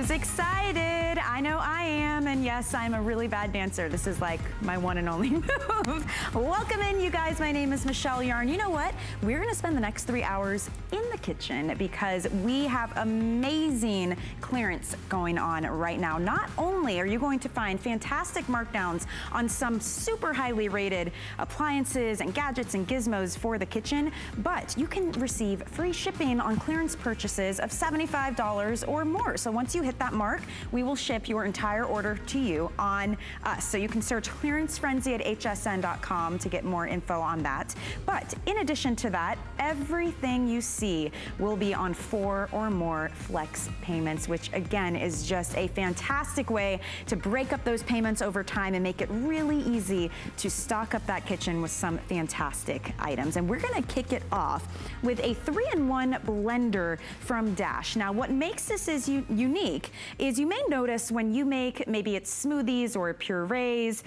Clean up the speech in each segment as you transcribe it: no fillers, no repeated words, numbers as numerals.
Who's excited? I know I am, and yes, I'm a really bad dancer. This is like my one and only move. Welcome in, you guys. My name is Michelle Yarn. You know what? We're gonna spend the next 3 hours in the kitchen because we have amazing clearance going on right now. Not only are you going to find fantastic markdowns on some super highly rated appliances and gadgets and gizmos for the kitchen, but you can receive free shipping on clearance purchases of $75 or more. So once you hit that mark, we will ship your entire order to you on us. So you can search Clearance Frenzy at hsn.com to get more info on that. But in addition to that, everything you see will be on 4 or more flex payments, which again is just a fantastic way to break up those payments over time and make it really easy to stock up that kitchen with some fantastic items. And we're gonna kick it off with a 3-in-1 blender from Dash. Now, what makes this is unique is you may notice when you make, maybe it's smoothies or purees,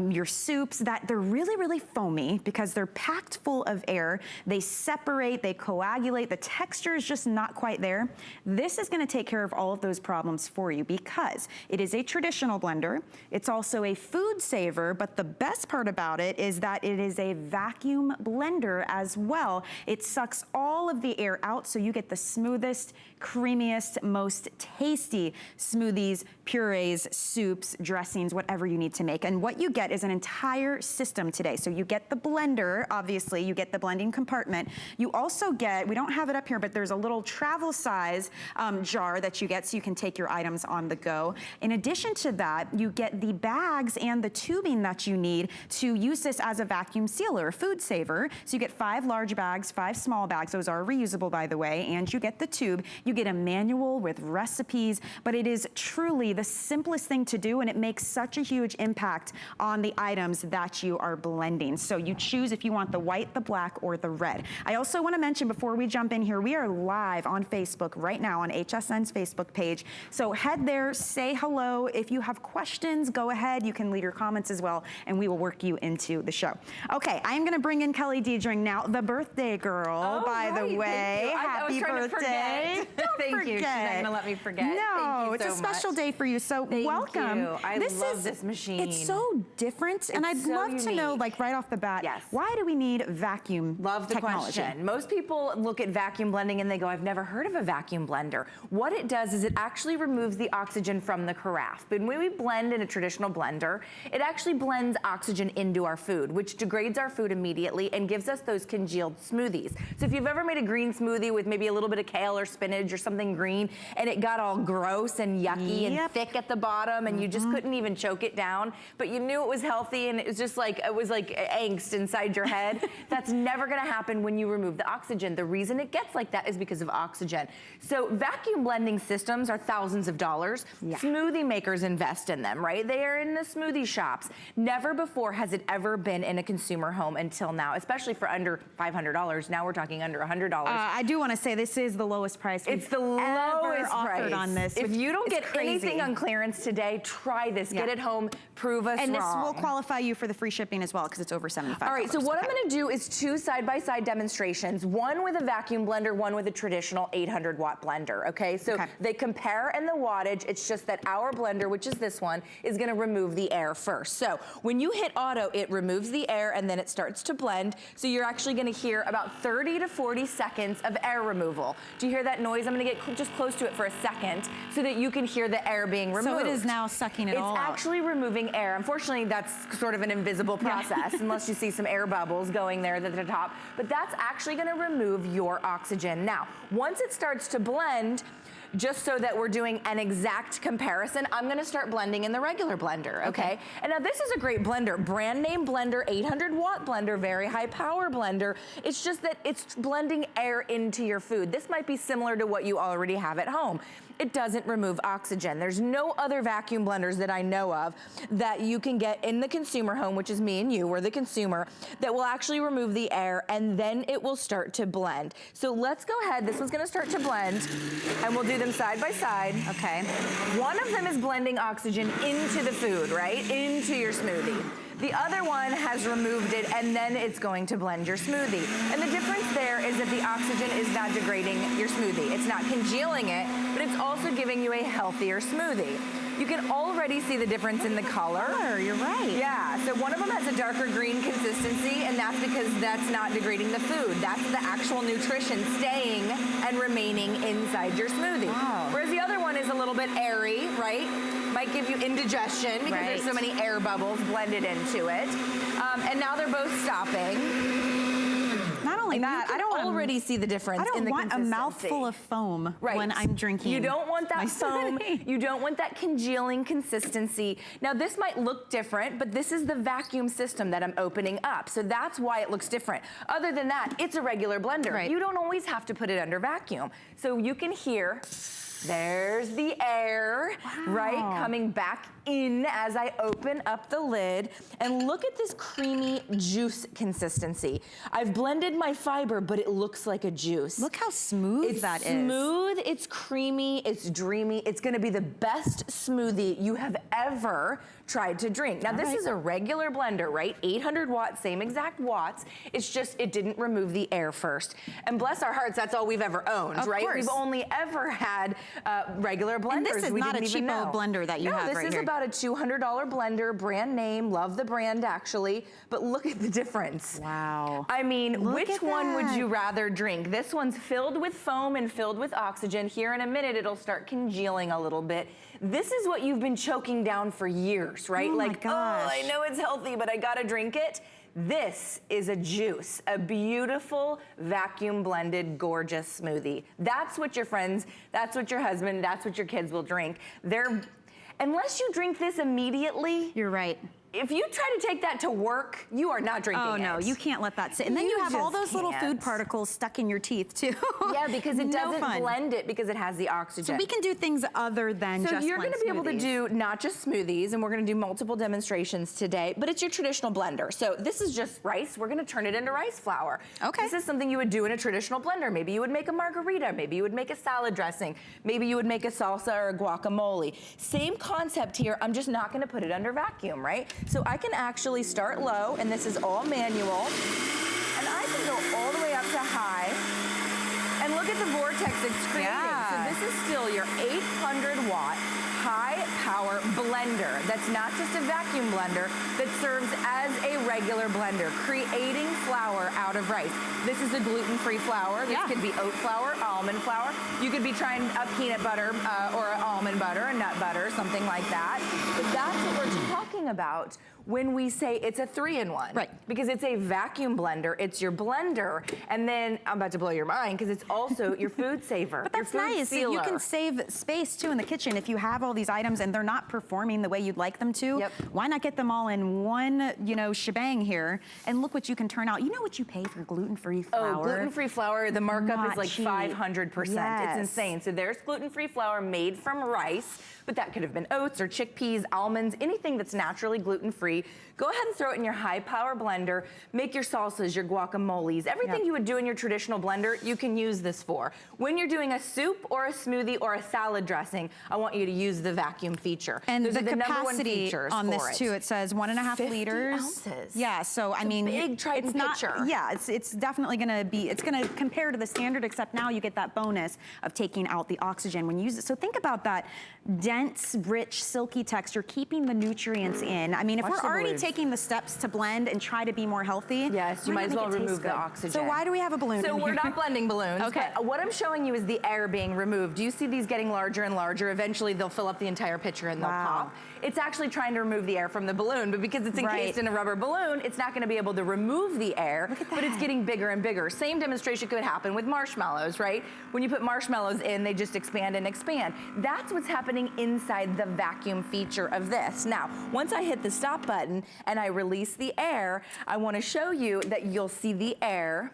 your soups, that they're really, really foamy because they're packed full of air. They separate, they coagulate, the texture is just not quite there. This is gonna take care of all of those problems for you because it is a traditional blender. It's also a food saver, but the best part about it is that it is a vacuum blender as well. It sucks all of the air out so you get the smoothest, creamiest, most tasty smoothies, purees, soups, dressings, whatever you need to make. And what you get is an entire system today. So you get the blender, obviously, you get the blending compartment. You also get, we don't have it up here, but there's a little travel size jar that you get so you can take your items on the go. In addition to that, you get the bags and the tubing that you need to use this as a vacuum sealer, a food saver. So you get 5 large bags, 5 small bags. Those are reusable, by the way, and you get the tube. You get a manual with recipes, but it is truly the simplest thing to do, and it makes such a huge impact on the items that you are blending. So you choose if you want the white, the black, or the red. I also want to mention before we jump in here, we are live on Facebook right now on HSN's Facebook page. So head there, say hello. If you have questions, go ahead. You can leave your comments as well, and we will work you into the show. Okay, I am going to bring in Kelly Diedring now, the birthday girl, by the way. Happy birthday. Thank you. She's not going to let me forget. No, it's a special day for you. So welcome. I love this machine. It's so different, and I'd love to know, like right off the bat, why do we need vacuum technology? Question. Most people look at vacuum blending and they go, I've never heard of a vacuum blender. What it does is it actually removes the oxygen from the carafe. But when we blend in a traditional blender, it actually blends oxygen into our food, which degrades our food immediately and gives us those congealed smoothies. So if you've ever made a green smoothie with maybe a little bit of kale or spinach or something green, and it got all gross and yucky and thick at the bottom, and you just couldn't even choke it down, but you knew it was healthy, and it was just like, it was like angst inside your head. That's never gonna happen when you remove the oxygen. The reason it gets like that is because of oxygen. So vacuum blending systems are thousands of dollars. Smoothie makers invest in them, right? They are in the smoothie shops. Never before has it ever been in a consumer home until now, especially for under $500. Now we're talking under $100. I do want to say this is the lowest price it's the lowest offered on this. If you don't get anything on clearance today, try this. Get it home, prove us and wrong. And this will qualify you for the free shipping as well because it's over $75. All right, so what I'm gonna do is 2 side-by-side demonstrations, one with a vacuum blender, one with a traditional 800-watt blender, okay? So they compare in the wattage. It's just that our blender, which is this one, is gonna remove the air first. So when you hit auto, it removes the air and then it starts to blend. So you're actually gonna hear about 30 to 40 seconds of air removal. Do you hear that noise? I'm gonna get just close to it for a second so that you can hear the air being removed. So it is now sucking it all out. It's actually removing air. Unfortunately, that's sort of an invisible process unless you see some air bubbles going there at the top. But that's actually gonna remove your oxygen. Now, once it starts to blend, just so that we're doing an exact comparison, I'm gonna start blending in the regular blender, okay? And now this is a great blender, brand name blender, 800-watt blender, very high power blender. It's just that it's blending air into your food. This might be similar to what you already have at home. It doesn't remove oxygen. There's no other vacuum blenders that I know of that you can get in the consumer home, which is me and you, we're the consumer, that will actually remove the air and then it will start to blend. So let's go ahead, this one's gonna start to blend and we'll do them side by side. Okay. One of them is blending oxygen into the food, right? Into your smoothie. The other one has removed it and then it's going to blend your smoothie. And the difference there is that the oxygen is not degrading your smoothie. It's not congealing it, but if it's also giving you a healthier smoothie. You can already see the difference in the color. You're right. Yeah, so one of them has a darker green consistency, and that's because that's not degrading the food. That's the actual nutrition staying and remaining inside your smoothie. Wow. Whereas the other one is a little bit airy, right? Might give you indigestion because there's so many air bubbles blended into it. And now they're both stopping. Not only that, I don't already see the difference in the consistency. I don't want a mouthful of foam when I'm drinking. You don't want that foam. You don't want that congealing consistency. Now this might look different, but this is the vacuum system that I'm opening up. So that's why it looks different. Other than that, it's a regular blender. Right. You don't always have to put it under vacuum. So you can hear, there's the air, right, coming back in as I open up the lid. And look at this creamy juice consistency. I've blended my fiber, but it looks like a juice. Look how smooth that is. It's smooth, it's creamy, it's dreamy. It's gonna be the best smoothie you have ever tried to drink. Now this is a regular blender, right? 800 watts, same exact watts. It's just, it didn't remove the air first. And bless our hearts, that's all we've ever owned, right? We've only ever had regular blenders. And this is not a cheapo blender that you have right here. This is about a $200 blender, brand name, love the brand actually, but look at the difference. Wow. I mean, which one would you rather drink? This one's filled with foam and filled with oxygen. Here in a minute, it'll start congealing a little bit. This is what you've been choking down for years, right? Oh like, oh, I know it's healthy, but I gotta drink it. This is a juice, a beautiful vacuum blended, gorgeous smoothie. That's what your friends, that's what your husband, that's what your kids will drink. Unless you drink this immediately. You're right. If you try to take that to work, you are not drinking it. Oh no, you can't let that sit. And then you have all those little food particles stuck in your teeth too. Yeah, because it doesn't blend it because it has the oxygen. So we can do things other than just So you're gonna be able to do not just smoothies, and we're gonna do multiple demonstrations today, but it's your traditional blender. So this is just rice. We're gonna turn it into rice flour. Okay. This is something you would do in a traditional blender. Maybe you would make a margarita. Maybe you would make a salad dressing. Maybe you would make a salsa or a guacamole. Same concept here. I'm just not gonna put it under vacuum, right? So I can actually start low, and this is all manual, and I can go all the way up to high, and look at the vortex it's creating. So this is still your 800 watt high power blender. That's not just a vacuum blender, that serves as a regular blender, creating flour out of rice. This is a gluten-free flour. This could be oat flour, almond flour. You could be trying a peanut butter or an almond butter, a nut butter, something like that. But that's what we're talking about when we say it's a 3-in-1. Right. Because it's a vacuum blender, it's your blender, and then, I'm about to blow your mind, because it's also your food saver. But that's nice, you can save space too in the kitchen. If you have all these items and they're not performing the way you'd like them to, why not get them all in one, shebang here, and look what you can turn out. You know what you pay for gluten-free flour? Oh, gluten-free flour, the markup is like 500%. It's insane. So there's gluten-free flour made from rice, but that could have been oats or chickpeas, almonds, anything that's naturally gluten-free. Go ahead and throw it in your high power blender, make your salsas, your guacamoles, everything you would do in your traditional blender, you can use this for. When you're doing a soup or a smoothie or a salad dressing, I want you to use the vacuum feature. And the capacity on this too, it says 1.5 liters. Ounces. Yeah, so I mean, big Triton pitcher. Yeah, it's definitely gonna be, it's gonna compare to the standard, except now you get that bonus of taking out the oxygen when you use it. So think about that dense, rich, silky texture, keeping the nutrients in. I mean, if we're already taking the steps to blend and try to be more healthy, yes, you might as well remove the oxygen. So why do we have a balloon? So we're not blending balloons. Okay. But what I'm showing you is the air being removed. Do you see these getting larger and larger? Eventually they'll fill up the entire pitcher and they'll pop. It's actually trying to remove the air from the balloon, but because it's encased in a rubber balloon, it's not gonna be able to remove the air, but it's getting bigger and bigger. Same demonstration could happen with marshmallows, right? When you put marshmallows in, they just expand and expand. That's what's happening inside the vacuum feature of this. Now, once I hit the stop button and I release the air, I wanna show you that you'll see the air.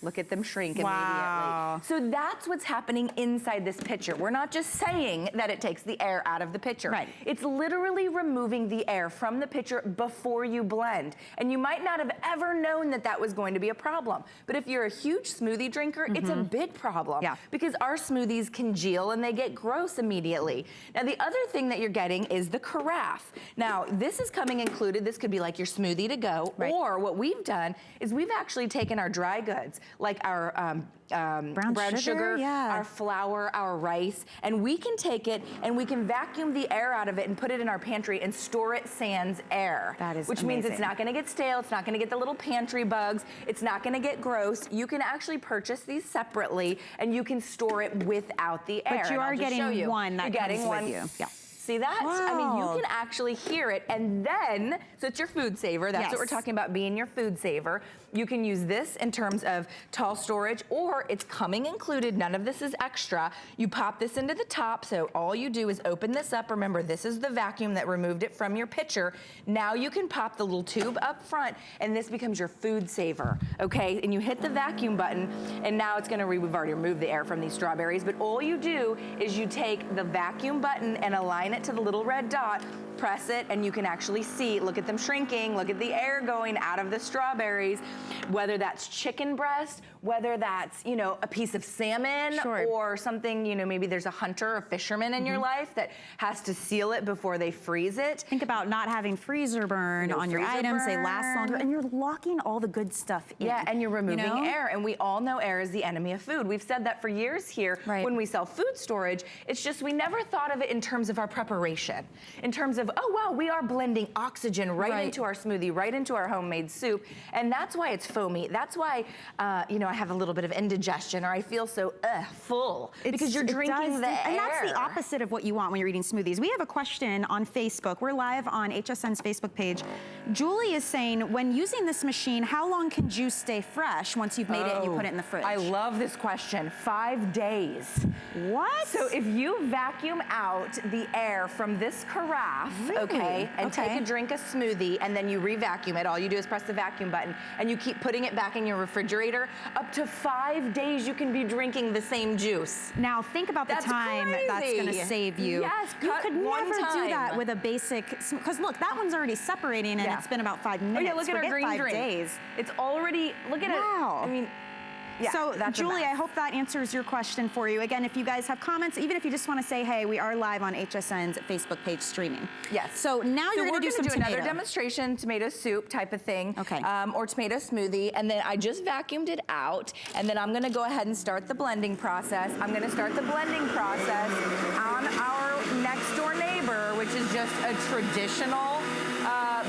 Look at them shrink immediately. So that's what's happening inside this pitcher. We're not just saying that it takes the air out of the pitcher. Right. It's literally removing the air from the pitcher before you blend. And you might not have ever known that that was going to be a problem. But if you're a huge smoothie drinker, it's a big problem. Yeah. Because our smoothies congeal and they get gross immediately. Now the other thing that you're getting is the carafe. Now this is coming included. This could be like your smoothie to go. Or what we've done is we've actually taken our dry goods. like our brown sugar, yeah. our flour, our rice, and we can take it and we can vacuum the air out of it and put it in our pantry and store it sans air. That is which amazing. means it's not gonna get stale, it's not gonna get the little pantry bugs, it's not gonna get gross. You can actually purchase these separately and you can store it without the air. But you are getting one that comes with you. Yeah. See that? Wow. I mean, you can actually hear it, and then, so it's your food saver. That's what we're talking about, being your food saver. You can use this in terms of tall storage, or it's coming included. None of this is extra. You pop this into the top, so all you do is open this up. Remember, this is the vacuum that removed it from your pitcher. Now you can pop the little tube up front, and this becomes your food saver, okay? And you hit the vacuum button, and now it's gonna, we've already removed the air from these strawberries, but all you do is you take the vacuum button and align it to the little red dot, press it, and you can actually see, look at them shrinking, look at the air going out of the strawberries, whether that's chicken breast, whether that's, you know, a piece of salmon, or something, you know, maybe there's a hunter or fisherman in your life that has to seal it before they freeze it. Think about not having freezer burn on your items. They last longer, and you're locking all the good stuff in. Yeah, and you're removing air, and we all know air is the enemy of food. We've said that for years here when we sell food storage. It's just we never thought of it in terms of our preparation, in terms of, oh wow, we are blending oxygen right into our smoothie, right into our homemade soup, and that's why it's foamy. That's why, you know, I have a little bit of indigestion, or I feel so full, because you're drinking the air. And that's the opposite of what you want when you're eating smoothies. We have a question on Facebook. We're live on HSN's Facebook page. Julie is saying, when using this machine, how long can juice stay fresh once you've made it and you put it in the fridge? I love this question. 5 days. What? So if you vacuum out the air from this carafe, and take a drink of smoothie, and then you re-vacuum it, all you do is press the vacuum button, and you keep putting it back in your refrigerator, up to 5 days you can be drinking the same juice. Now think about the time that's gonna save you. Yes, you could never do that with a basic, because look, that one's already separating and it's been about 5 minutes. Oh yeah, look at our green 5 drink. days. It's already, look at it. I mean, yeah, so Julie, I hope that answers your question for you. Again, if you guys have comments, even if you just want to say, hey, we are live on HSN's Facebook page streaming. Yes. So now you're going to do some tomato. Another demonstration, tomato soup type of thing. Okay. Or tomato smoothie. And then I just vacuumed it out. And then I'm going to go ahead and start the blending process. I'm going to start the blending process on our next door neighbor, which is just a traditional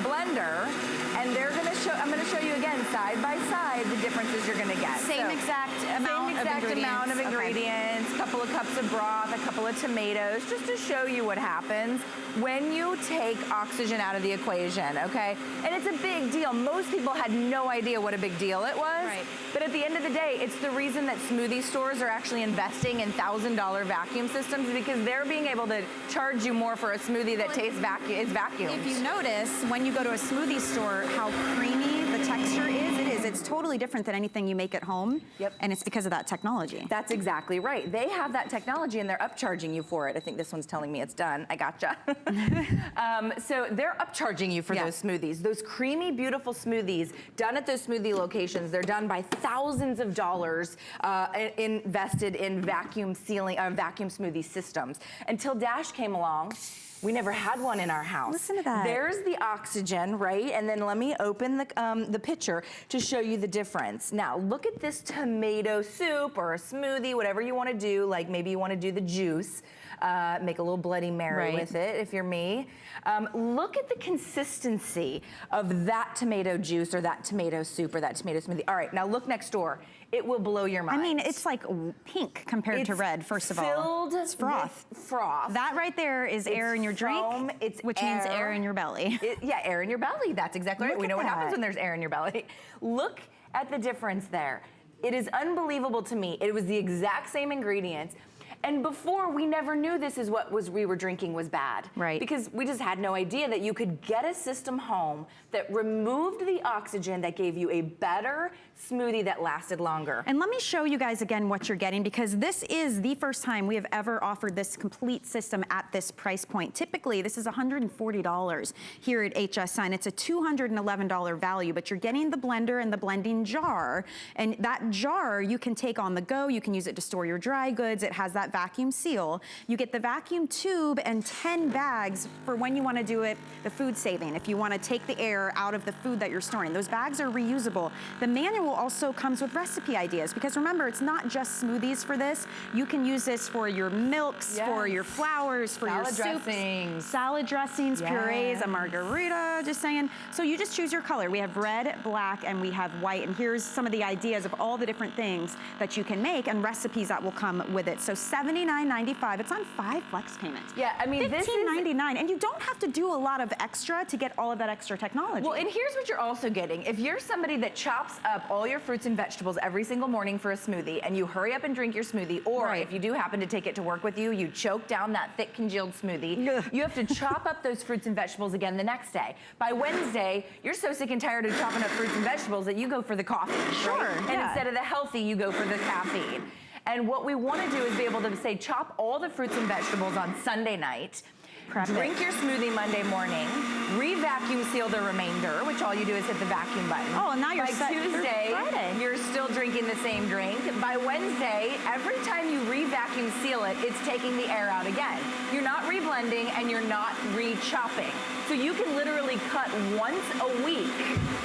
blender. And they're going to show, I'm going to show you again, side by side, the differences you're going to get. Same exact amount of ingredients. A couple of cups of broth, a couple of tomatoes, just to show you what happens when you take oxygen out of the equation, okay? And it's a big deal. Most people had no idea what a big deal it was. Right. But at the end of the day, it's the reason that smoothie stores are actually investing in $1,000 vacuum systems, because they're being able to charge you more for a smoothie that tastes is vacuumed. If you notice, when you go to a smoothie store, how creamy the texture is, it's totally different than anything you make at home. Yep. And it's because of that technology. That's exactly right. They have that technology and they're upcharging you for it. I think this one's telling me it's done. I gotcha. So they're upcharging you for those smoothies. Those creamy, beautiful smoothies done at those smoothie locations. They're done by thousands of dollars invested in vacuum smoothie systems. Until Dash came along, we never had one in our house. Listen to that. There's the oxygen, right? And then let me open the pitcher to show you the difference. Now, look at this tomato soup or a smoothie, whatever you want to do. Like maybe you want to do the juice. Make a little Bloody Mary with it, if you're me. Look at the consistency of that tomato juice or that tomato soup or that tomato smoothie. All right, now look next door. It will blow your mind. I mean, it's like pink compared to red, first of all. It's filled with froth. That right there is air in your drink, which means air in your belly. Yeah, air in your belly. That's exactly right. We know what happens when there's air in your belly. Look at the difference there. It is unbelievable to me. It was the exact same ingredients. And before, we never knew this is what we were drinking was bad. Right. Because we just had no idea that you could get a system home that removed the oxygen, that gave you a better smoothie that lasted longer. And let me show you guys again what you're getting, because this is the first time we have ever offered this complete system at this price point. Typically, this is $140 here at HSN. It's a $211 value, but you're getting the blender and the blending jar. And that jar you can take on the go. You can use it to store your dry goods. It has that that vacuum seal. You get the vacuum tube and 10 bags for when you want to do it, the food saving, if you want to take the air out of the food that you're storing. Those bags are reusable. The manual also comes with recipe ideas, because remember, it's not just smoothies for this. You can use this for your milks, for your flours, for your soups, salad dressings, purees, a margarita, just saying. So you just choose your color. We have red, black, and we have white. And here's some of the ideas of all the different things that you can make and recipes that will come with it. So $79.95. It's on 5 flex payments. Yeah, I mean, $15.99, and you don't have to do a lot of extra to get all of that extra technology. Well, and here's what you're also getting. If you're somebody that chops up all your fruits and vegetables every single morning for a smoothie, and you hurry up and drink your smoothie, or if you do happen to take it to work with you, you choke down that thick congealed smoothie, you have to chop up those fruits and vegetables again the next day. By Wednesday, you're so sick and tired of chopping up fruits and vegetables that you go for the coffee. And instead of the healthy, you go for the caffeine. And what we want to do is be able to say, chop all the fruits and vegetables on Sunday night, drink your smoothie Monday morning, re-vacuum seal the remainder, which all you do is hit the vacuum button. Oh, and now you're set. By Tuesday, you're still drinking the same drink. By Wednesday, every time you re-vacuum seal it, it's taking the air out again. You're not re-blending and you're not re-chopping. So you can literally cut once a week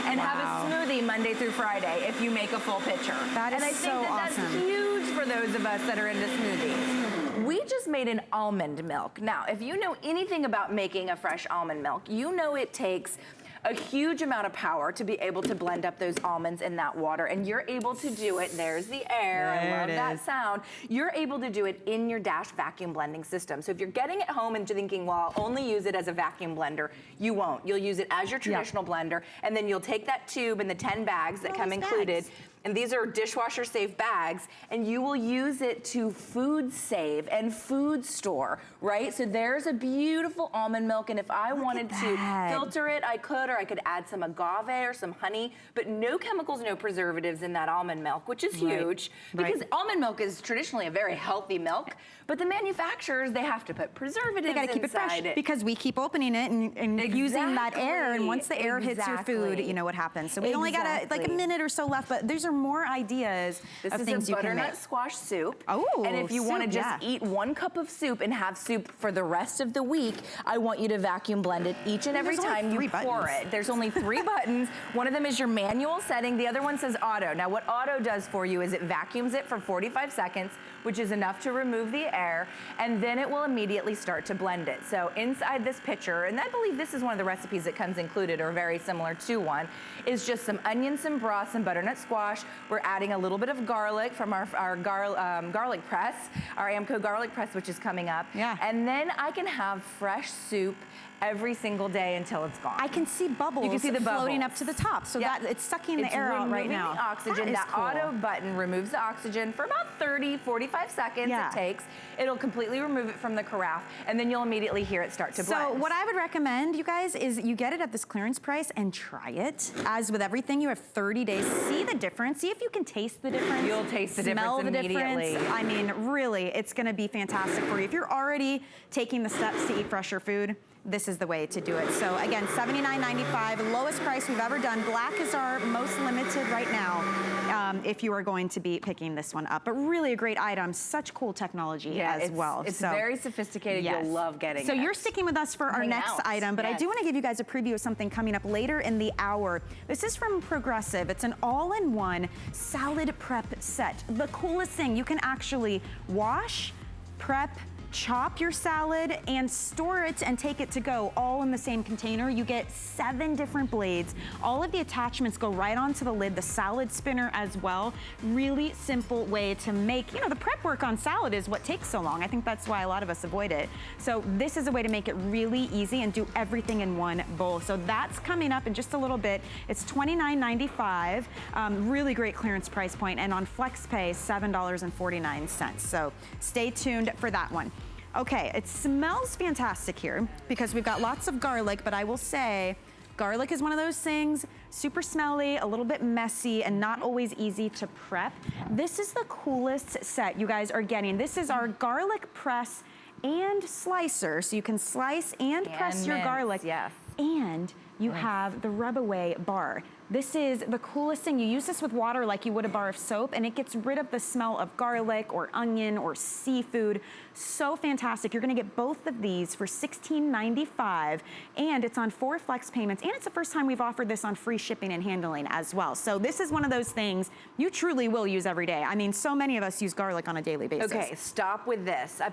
and have a smoothie Monday through Friday if you make a full pitcher. That is and I think so that's huge for those of us that are into smoothies. We just made an almond milk. Now, if you know anything about making a fresh almond milk, you know it takes a huge amount of power to be able to blend up those almonds in that water, and you're able to do it. There's the air. I love that sound. You're able to do it in your Dash vacuum blending system. So if you're getting it home and thinking, well, I'll only use it as a vacuum blender, you won't. You'll use it as your traditional blender, and then you'll take that tube and the 10 bags that come included. And these are dishwasher safe bags, and you will use it to food save and food store, right? So there's a beautiful almond milk, and if I wanted to filter it, I could, or I could add some agave or some honey, but no chemicals, no preservatives in that almond milk, which is huge, because almond milk is traditionally a very healthy milk, but the manufacturers, they have to put preservatives inside. They gotta keep it fresh, because we keep opening it and using that air, and once the air hits your food, you know what happens. So we only got like a minute or so left, but there's more ideas of things you can make. This is a butternut squash soup. Oh, and if you want to just eat 1 cup of soup and have soup for the rest of the week, I want you to vacuum blend it each and every time you pour it. There's only 3 buttons. One of them is your manual setting. The other one says auto. Now what auto does for you is it vacuums it for 45 seconds, which is enough to remove the air, and then it will immediately start to blend it. So inside this pitcher, and I believe this is one of the recipes that comes included or very similar to one, is just some onions, some broth, some butternut squash. We're adding a little bit of garlic from our garlic press, our Amco garlic press, which is coming up. And then I can have fresh soup every single day until it's gone. I can see bubbles. You can see the bubbles floating up to the top, so that it's sucking the air out right now. The oxygen. That auto button removes the oxygen for about 30, 45 seconds it takes. It'll completely remove it from the carafe, and then you'll immediately hear it start to blend. So what I would recommend, you guys, is you get it at this clearance price and try it. As with everything, you have 30 days. See the difference. See if you can taste the difference. You'll taste the difference immediately. I mean, really, it's gonna be fantastic for you. If you're already taking the steps to eat fresher food, this is the way to do it. So again, $79.95, lowest price we've ever done. Black is our most limited right now, if you are going to be picking this one up. But really a great item, such cool technology as well. It's very sophisticated, you'll love getting it. So you're sticking with us for our next item, but I do wanna give you guys a preview of something coming up later in the hour. This is from Progressive. It's an all-in-one salad prep set. The coolest thing, you can actually wash, prep, chop your salad and store it and take it to go all in the same container. You get 7 different blades. All of the attachments go right onto the lid, the salad spinner as well. Really simple way to make, you know, the prep work on salad is what takes so long. I think that's why a lot of us avoid it. So this is a way to make it really easy and do everything in one bowl. So that's coming up in just a little bit. It's $29.95, really great clearance price point, and on FlexPay, $7.49. So stay tuned for that one. Okay, it smells fantastic here because we've got lots of garlic, but I will say garlic is one of those things, super smelly, a little bit messy, and not always easy to prep. This is the coolest set you guys are getting. This is our garlic press and slicer, so you can slice and press your garlic. And you have the rub away bar. This is the coolest thing. You use this with water like you would a bar of soap, and it gets rid of the smell of garlic or onion or seafood. So fantastic. You're gonna get both of these for $16.95, and it's on 4 flex payments, and it's the first time we've offered this on free shipping and handling as well. So this is one of those things you truly will use every day. I mean, so many of us use garlic on a daily basis. Okay, stop with this. A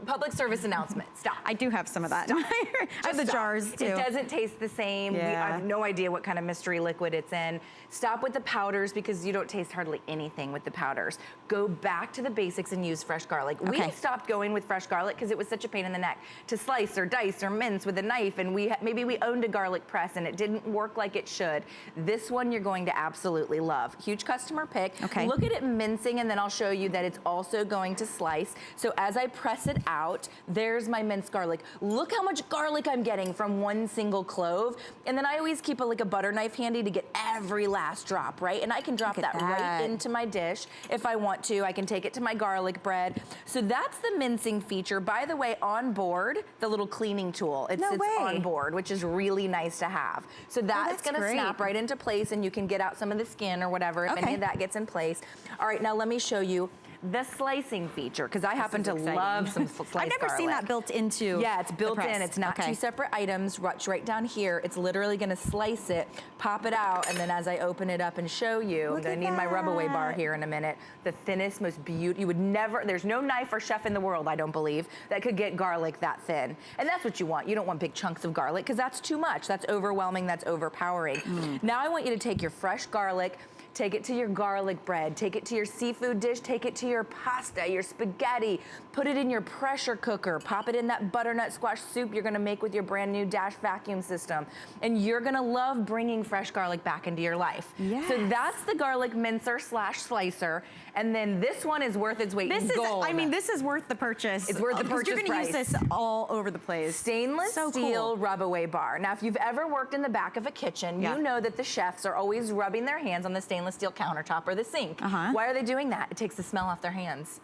public service announcement, stop. I do have some of that. I have the jars too. It doesn't taste the same. Yeah. I have no idea what kind of mystery liquid it's in. Stop with the powders because you don't taste hardly anything with the powders. Go back to the basics and use fresh garlic. We stopped going with fresh garlic because it was such a pain in the neck to slice or dice or mince with a knife, and maybe we owned a garlic press and it didn't work like it should. This one you're going to absolutely love. Huge customer pick. Okay. Look at it mincing, and then I'll show you that it's also going to slice. So as I press it out, there's my minced garlic. Look how much garlic I'm getting from one single clove. And then I always keep like a butter knife handy to get every last drop, right? And I can drop that right into my dish if I want to. I can take it to my garlic bread. So that's the mincing feature. By the way, on board, the little cleaning tool, it sits on board, which is really nice to have. So that's gonna snap right into place, and you can get out some of the skin or whatever if any of that gets in place. All right, now let me show you the slicing feature, because I happen to love some sliced garlic. I've never seen that built into. Yeah, it's built in. It's not two separate items. Right down here, it's literally going to slice it, pop it out, and then as I open it up and show you, I'm going to need my rub away bar here in a minute. The thinnest, most beautiful. You would never. There's no knife or chef in the world, I don't believe, that could get garlic that thin. And that's what you want. You don't want big chunks of garlic because that's too much. That's overwhelming. That's overpowering. Now I want you to take your fresh garlic. Take it to your garlic bread, take it to your seafood dish, take it to your pasta, your spaghetti, put it in your pressure cooker, pop it in that butternut squash soup you're gonna make with your brand new Dash vacuum system. And you're gonna love bringing fresh garlic back into your life. Yes. So that's the garlic mincer / slicer. And then this one is worth its weight in gold. I mean, this is worth the purchase. It's worth the purchase You're gonna use this all over the place. Stainless steel rub away bar. Now, if you've ever worked in the back of a kitchen, you know that the chefs are always rubbing their hands on the stainless steel countertop or the sink. Why are they doing that? It takes the smell off their hands.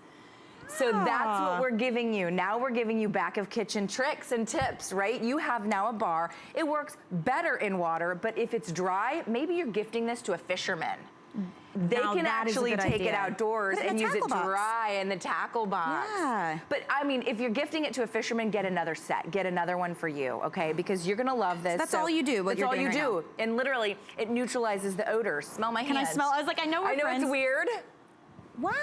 So that's what we're giving you. Now we're giving you back of kitchen tricks and tips, right? You have now a bar. It works better in water, but if it's dry, maybe you're gifting this to a fisherman. They can actually take it outdoors and use it dry in the tackle box. Yeah. But I mean, if you're gifting it to a fisherman, get another set. Get another one for you, okay? Because you're gonna love this. So that's all you do. That's all you do. And literally, it neutralizes the odors. Smell my hands. Can I smell? I was like, I know we're friends. I know it's weird. Wow.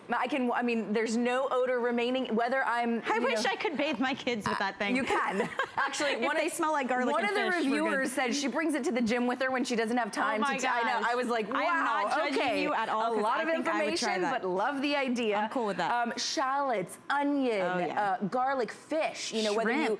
I mean, there's no odor remaining, whether I'm, I wish I could bathe my kids with that thing. You can. Actually, they smell like garlic and fish, one of the reviewers said she brings it to the gym with her when she doesn't have time to. I know. I was like, wow, I'm not judging you at all. A lot of information, but love the idea. I'm cool with that. Shallots, onion, garlic, fish. You know, whether you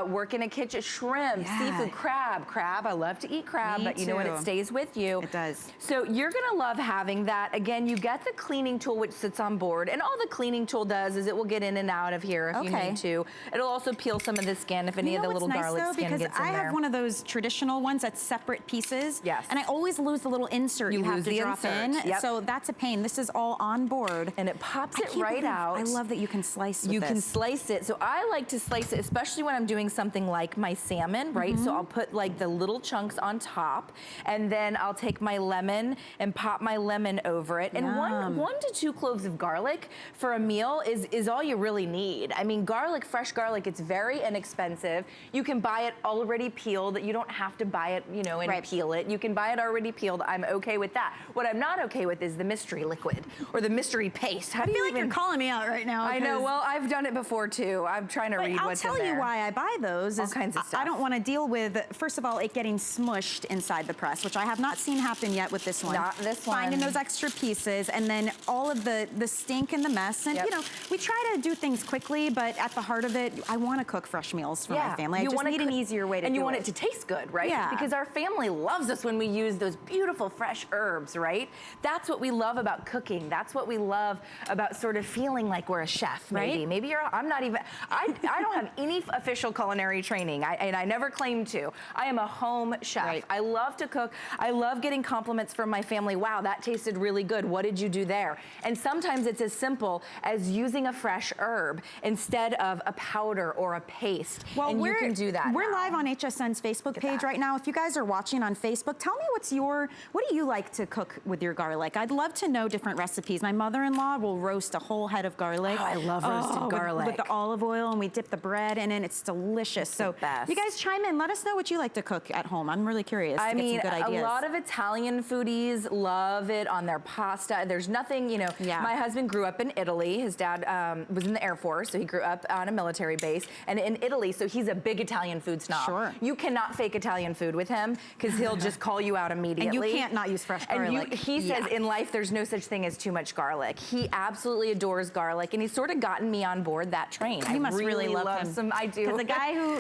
work in a kitchen, shrimp, seafood, crab. I love to eat crab, but you know what? It stays with you. It does. So you're gonna love having that. Again, you get the cleaning tool, which sits on board, and all the cleaning tool does is it will get in and out of here if you need to. It'll also peel some of the skin if any of the little garlic skin gets in there. Because I have one of those traditional ones that's separate pieces. Yes. And I always lose the little insert you have to drop in. Yep. So that's a pain. This is all on board. And it pops it right out. I love that you can slice with this. You can slice it. So I like to slice it, especially when I'm doing something like my salmon, right? So I'll put like the little chunks on top, and then I'll take my lemon and pop my lemon over it. And one to 2 cloves of garlic for a meal is all you really need. I mean, garlic, fresh garlic, it's very inexpensive. You can buy it already peeled. You don't have to buy it, you know, and peel it. You can buy it already peeled. I'm okay with that. What I'm not okay with is the mystery liquid or the mystery paste. I feel like you're calling me out right now. I know. Well, I've done it before too. I'm trying to read what's in there. I'll tell you why I buy those. All kinds of stuff. I don't want to deal with, first of all, it getting smushed inside the press, which I have not seen happen yet with this one. Not this one. Finding those extra pieces, and then all of the stink and the mess. And you know, we try to do things quickly, but at the heart of it, I want to cook fresh meals for my family. I just need an easier way to do it. And you want it to taste good, right? Yeah. Because our family loves us when we use those beautiful fresh herbs, right? That's what we love about cooking. That's what we love about sort of feeling like we're a chef, maybe. Right? Maybe I'm not even, I don't have any official culinary training, and I never claim to. I am a home chef. Right. I love to cook. I love getting compliments from my family. Wow, that tasted really good. What did you do there? And sometimes sometimes it's as simple as using a fresh herb instead of a powder or a paste. Well, and you can do that We're now. live on HSN's Facebook page right now. If you guys are watching on Facebook, tell me what do you like to cook with your garlic? I'd love to know different recipes. My mother-in-law will roast a whole head of garlic. Oh, I love roasted garlic. With the olive oil, and we dip the bread in it. It's delicious. It's so the best. You guys chime in. Let us know what you like to cook at home. I'm really curious. I mean, some good ideas. A lot of Italian foodies love it on their pasta. There's nothing, you know, my husband grew up in Italy. His dad was in the Air Force, so he grew up on a military base and in Italy, so he's a big Italian food snob. Sure. You cannot fake Italian food with him because he'll just call you out immediately. And you can't not use fresh garlic. And he says in life there's no such thing as too much garlic. He absolutely adores garlic, and he's sort of gotten me on board that train. You must really love him. I do. Because a guy who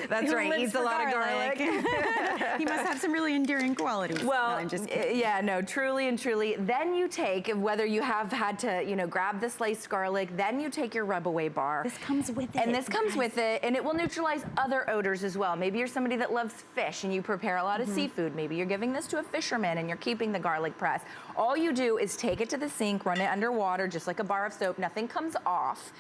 eats a lot of garlic. He must have some really endearing qualities. Well, no, I'm just kidding. yeah, no, truly and truly. Then you take, whether you have had to, you know, grab the sliced garlic, then you take your rub-away bar. This comes with it. And this comes with it, and it will neutralize other odors as well. Maybe you're somebody that loves fish and you prepare a lot of seafood. Maybe you're giving this to a fisherman and you're keeping the garlic press. All you do is take it to the sink, run it under water, just like a bar of soap. Nothing comes off.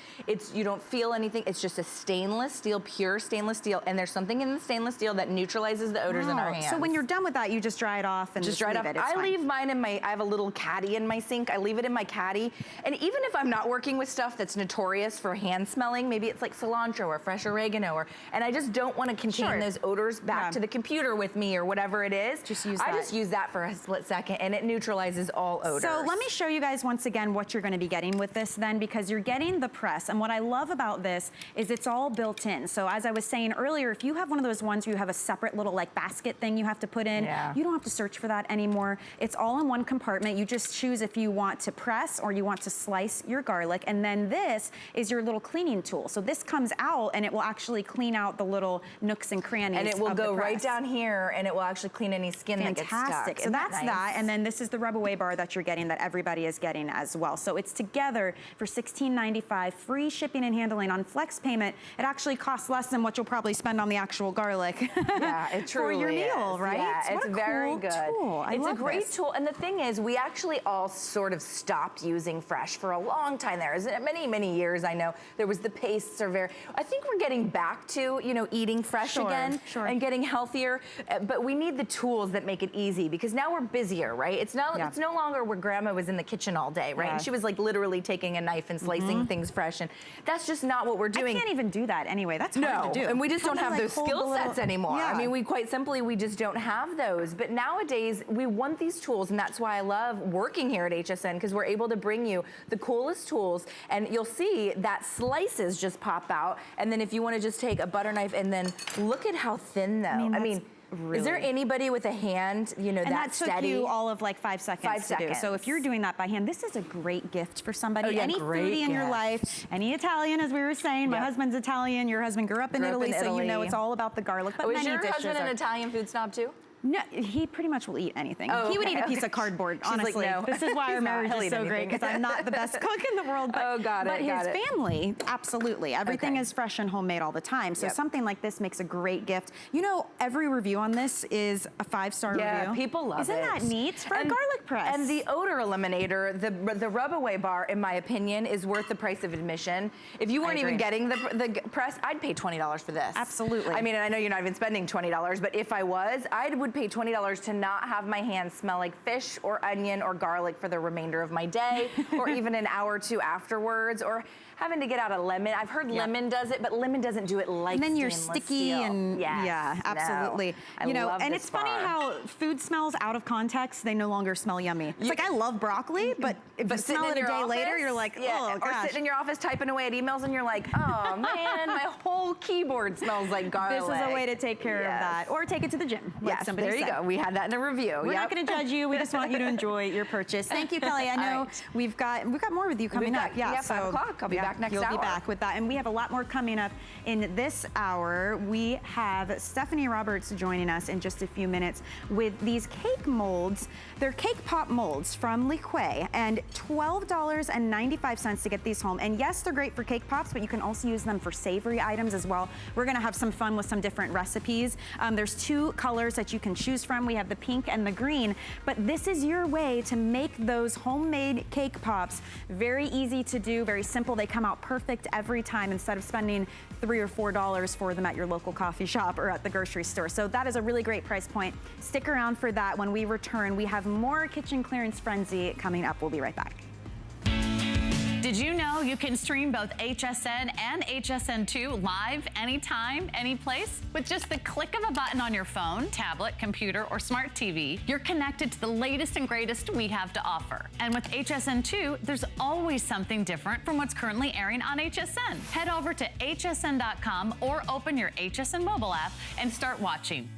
You don't feel anything. It's just a stainless steel, pure stainless steel, and there's something in the stainless steel that neutralizes the odors in our hands. So when you're done with that, you just dry it off and just dry it leave off. it. It's I fine. leave mine in I have a little caddy in my sink. I leave it in my caddy. And even if I'm not working with stuff that's notorious for hand smelling, maybe it's like cilantro or fresh oregano, and I just don't want to contain those odors back to the computer with me or whatever it is. Just use that for a split second, and it neutralizes all odors. So let me show you guys once again what you're going to be getting with this then, because you're getting the press. And what I love about this is it's all built in. So as I was saying earlier, if you have one of those ones where you have a separate little like basket thing you have to put in, you don't have to search for that anymore. It's all in one compartment. You just choose if you want to press or you want to slice your garlic. And then this is your little cleaning tool. So this comes out and it will actually clean out the little nooks and crannies. And it will go right down here, and it will actually clean any skin that gets stuck. So that's that. And then this is the rub-away bar that you're getting, that everybody is getting as well. So it's together for $16.95, free shipping and handling on flex payment. It actually costs less than what you'll probably spend on the actual garlic. Yeah, it truly for your meal, right? Yeah, so it's very good. Tool. It's a great tool. And the thing is, we actually all sort of stopped using fresh for a long time there. Many, many years, I know. There was the pastes I think we're getting back to, you know, eating fresh again and getting healthier. But we need the tools that make it easy, because now we're busier, right? It's no longer where grandma was in the kitchen all day, right? And she was like literally taking a knife and slicing things fresh. And that's just not what we're doing. I can't even do that anyway. That's hard to do. And we just don't have those skill sets anymore. I mean, we quite simply, we just don't have those. But nowadays, we want these tools, and that's why I love working here at HSN, because we're able to bring you the coolest tools. And you'll see that slices just pop out. And then if you want to just take a butter knife, and then look at how thin, though. I mean, really? Is there anybody with a hand, you know, that steady? And that took you all of like 5 seconds to do. So if you're doing that by hand, this is a great gift for somebody. Any foodie in your life, any Italian, as we were saying. My husband's Italian. Your husband grew up in Italy, so you know it's all about the garlic. But is your husband an Italian food snob too? No, he pretty much will eat anything. He would eat a piece of cardboard, honestly. Like, no. This is why our marriage is so great, because I'm not the best cook in the world. But, but his family, absolutely. Everything is fresh and homemade all the time. So something like this makes a great gift. You know, every review on this is a 5-star review. Yeah, people love it. Isn't that neat? For a garlic press. And the odor eliminator, the rub-away bar, in my opinion, is worth the price of admission. If you weren't even getting the press, I'd pay $20 for this. Absolutely. I mean, I know you're not even spending $20, but if I was, I would pay $20 to not have my hands smell like fish or onion or garlic for the remainder of my day, or even an hour or two afterwards, or having to get out a lemon. I've heard lemon does it, but lemon doesn't do it like and then you're sticky steel. and absolutely. You know, and it's funny how food smells out of context, they no longer smell yummy. It's like, I love broccoli, but if you smell it a day later, you're like, oh gosh. Or sitting in your office typing away at emails and you're like, oh man, my whole keyboard smells like garlic. This is a way to take care of that. Or take it to the gym, like somebody there you go. We had that in a review. We're not going to judge you. We just want you to enjoy your purchase. Thank you, Kelly. I know we've got more with you coming up. Yeah, 5 o'clock. I'll be back back next hour. You'll be back with that. And we have a lot more coming up in this hour. We have Stephanie Roberts joining us in just a few minutes with these cake molds. They're cake pop molds from Liquay, and $12.95 to get these home. And yes, they're great for cake pops, but you can also use them for savory items as well. We're gonna have some fun with some different recipes. There's two colors that you can choose from. We have the pink and the green, but this is your way to make those homemade cake pops. Very easy to do, very simple. They come out perfect every time instead of spending $3 or $4 for them at your local coffee shop or at the grocery store. So that is a really great price point. Stick around for that. When we return, we have more Kitchen Clearance Frenzy coming up. We'll be right back. Did you know you can stream both HSN and HSN2 live anytime, any place? With just the click of a button on your phone, tablet, computer, or smart TV, you're connected to the latest and greatest we have to offer. And with HSN2, there's always something different from what's currently airing on HSN. Head over to hsn.com or open your HSN mobile app and start watching.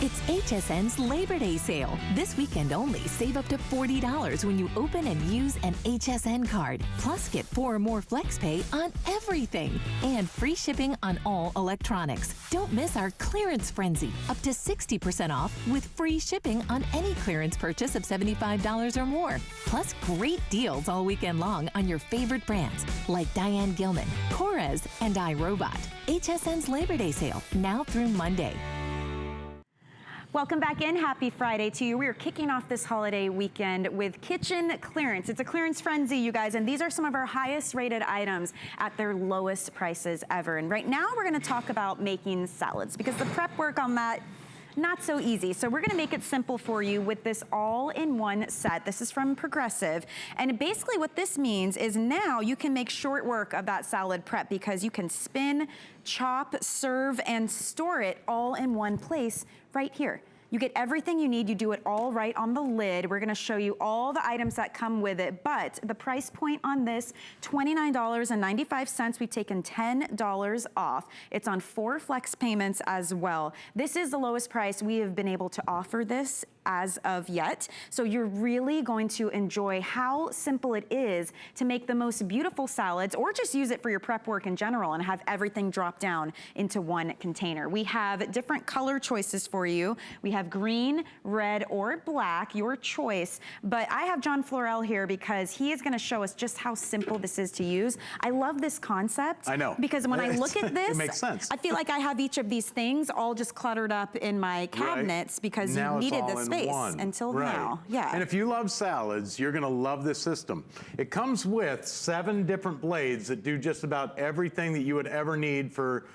It's HSN's Labor Day sale. This weekend only, save up to $40 when you open and use an HSN card. Plus, get 4 or more FlexPay on everything. And free shipping on all electronics. Don't miss our clearance frenzy. Up to 60% off with free shipping on any clearance purchase of $75 or more. Plus, great deals all weekend long on your favorite brands like Diane Gilman, Korres, and iRobot. HSN's Labor Day sale, now through Monday. Welcome back in. Happy Friday to you. We are kicking off this holiday weekend with kitchen clearance. It's a clearance frenzy, you guys, and these are some of our highest rated items at their lowest prices ever. And right now we're gonna talk about making salads because the prep work on that, not so easy. So we're gonna make it simple for you with this all-in-one set. This is from Progressive. And basically what this means is now you can make short work of that salad prep because you can spin, chop, serve, and store it all in one place right here. You get everything you need. You do it all right on the lid. We're gonna show you all the items that come with it, but the price point on this, $29.95. We've taken $10 off. It's on 4 flex payments as well. This is the lowest price we have been able to offer this as of yet. So you're really going to enjoy how simple it is to make the most beautiful salads, or just use it for your prep work in general and have everything drop down into one container. We have different color choices for you. We have green, red, or black, your choice. But I have John Florell here because he is gonna show us just how simple this is to use. I love this concept. I know. Because when I look at this, it makes sense. I feel like I have each of these things all just cluttered up in my cabinets because now you needed it's all the in space one. until now. Yeah. And if you love salads, you're gonna love this system. It comes with 7 different blades that do just about everything that you would ever need for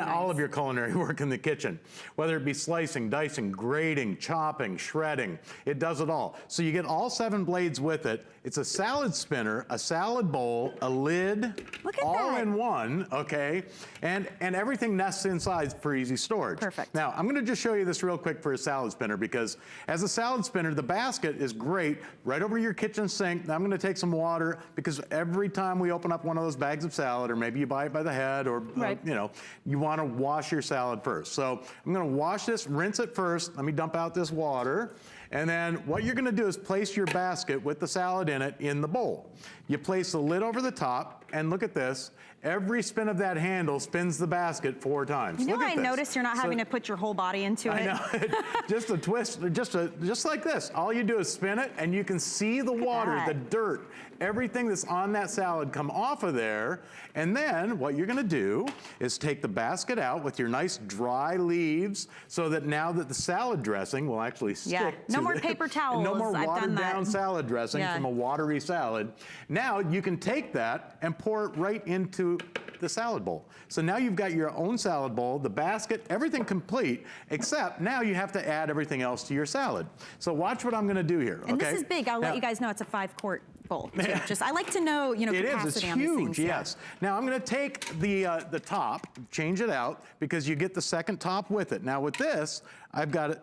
all of your culinary work in the kitchen. Whether it be slicing, dicing, grating, chopping, shredding, it does it all. So you get all 7 blades with it. It's a salad spinner, a salad bowl, a lid, all in one, okay? And everything nests inside for easy storage. Perfect. Now, I'm gonna just show you this real quick for a salad spinner, because as a salad spinner, the basket is great right over your kitchen sink. Now I'm gonna take some water, because every time we open up one of those bags of salad, or maybe you buy it by the head, or you know, you wanna wash your salad first. So I'm gonna wash this, rinse it first. Let me dump out this water. And then what you're gonna do is place your basket with the salad in it in the bowl. You place the lid over the top, and look at this. Every spin of that handle spins the basket 4 times. You know, look at I this. noticed you're not having to put your whole body into it. I know. Just a twist, just like this. All you do is spin it, and you can see the water, the dirt, everything that's on that salad come off of there. And then what you're gonna do is take the basket out with your nice dry leaves, so that now that the salad dressing will actually stick no more paper towels. No more I've watered done down salad dressing from a watery salad. Now you can take that and pour it right into the salad bowl. So now you've got your own salad bowl, the basket, everything complete, except now you have to add everything else to your salad. So watch what I'm gonna do here, And this is big. I'll let you guys know it's a 5-quart bowl. Just, I like to know, you know, capacity on these things. It is, it's huge, yes. Now I'm gonna take the top, change it out, because you get the second top with it. Now with this, I've got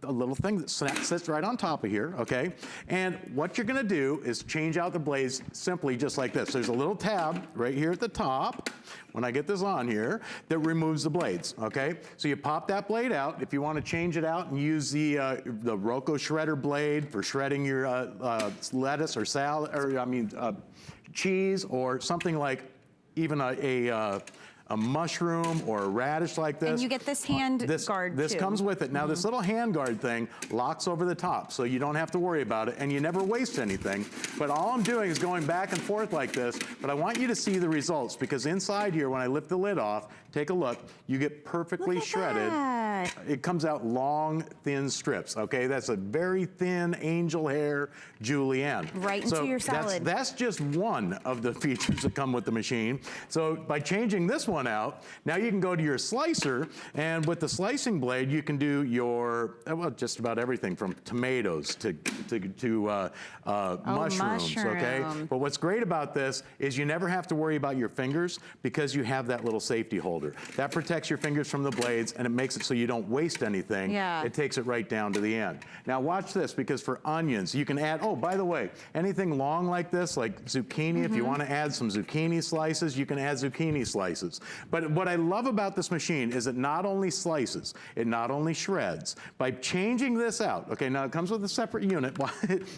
a little thing that sits right on top of here, okay? And what you're gonna do is change out the blades simply just like this. There's a little tab right here at the top, when I get this on here, that removes the blades, okay? So you pop that blade out. If you wanna change it out and use the Roco shredder blade for shredding your lettuce or salad, or cheese, or something like even a mushroom or a radish like this. And you get this hand guard This too. comes with it. Now this little hand guard thing locks over the top, so you don't have to worry about it, and you never waste anything. But all I'm doing is going back and forth like this, but I want you to see the results, because inside here, when I lift the lid off, take a look, you get perfectly shredded. That. It comes out long, thin strips, okay? That's a very thin angel hair julienne. Right into your salad. That's just one of the features that come with the machine. So by changing this one out, now you can go to your slicer, and with the slicing blade, you can do your, well, just about everything from tomatoes to mushrooms, okay? But what's great about this is you never have to worry about your fingers, because you have that little safety holder. That protects your fingers from the blades, and it makes it so you don't waste anything. Yeah. It takes it right down to the end. Now watch this, because for onions, you can add, oh, by the way, anything long like this, like zucchini, if you want to add some zucchini slices, you can add zucchini slices. But what I love about this machine is it not only slices, it not only shreds. By changing this out, okay, now it comes with a separate unit,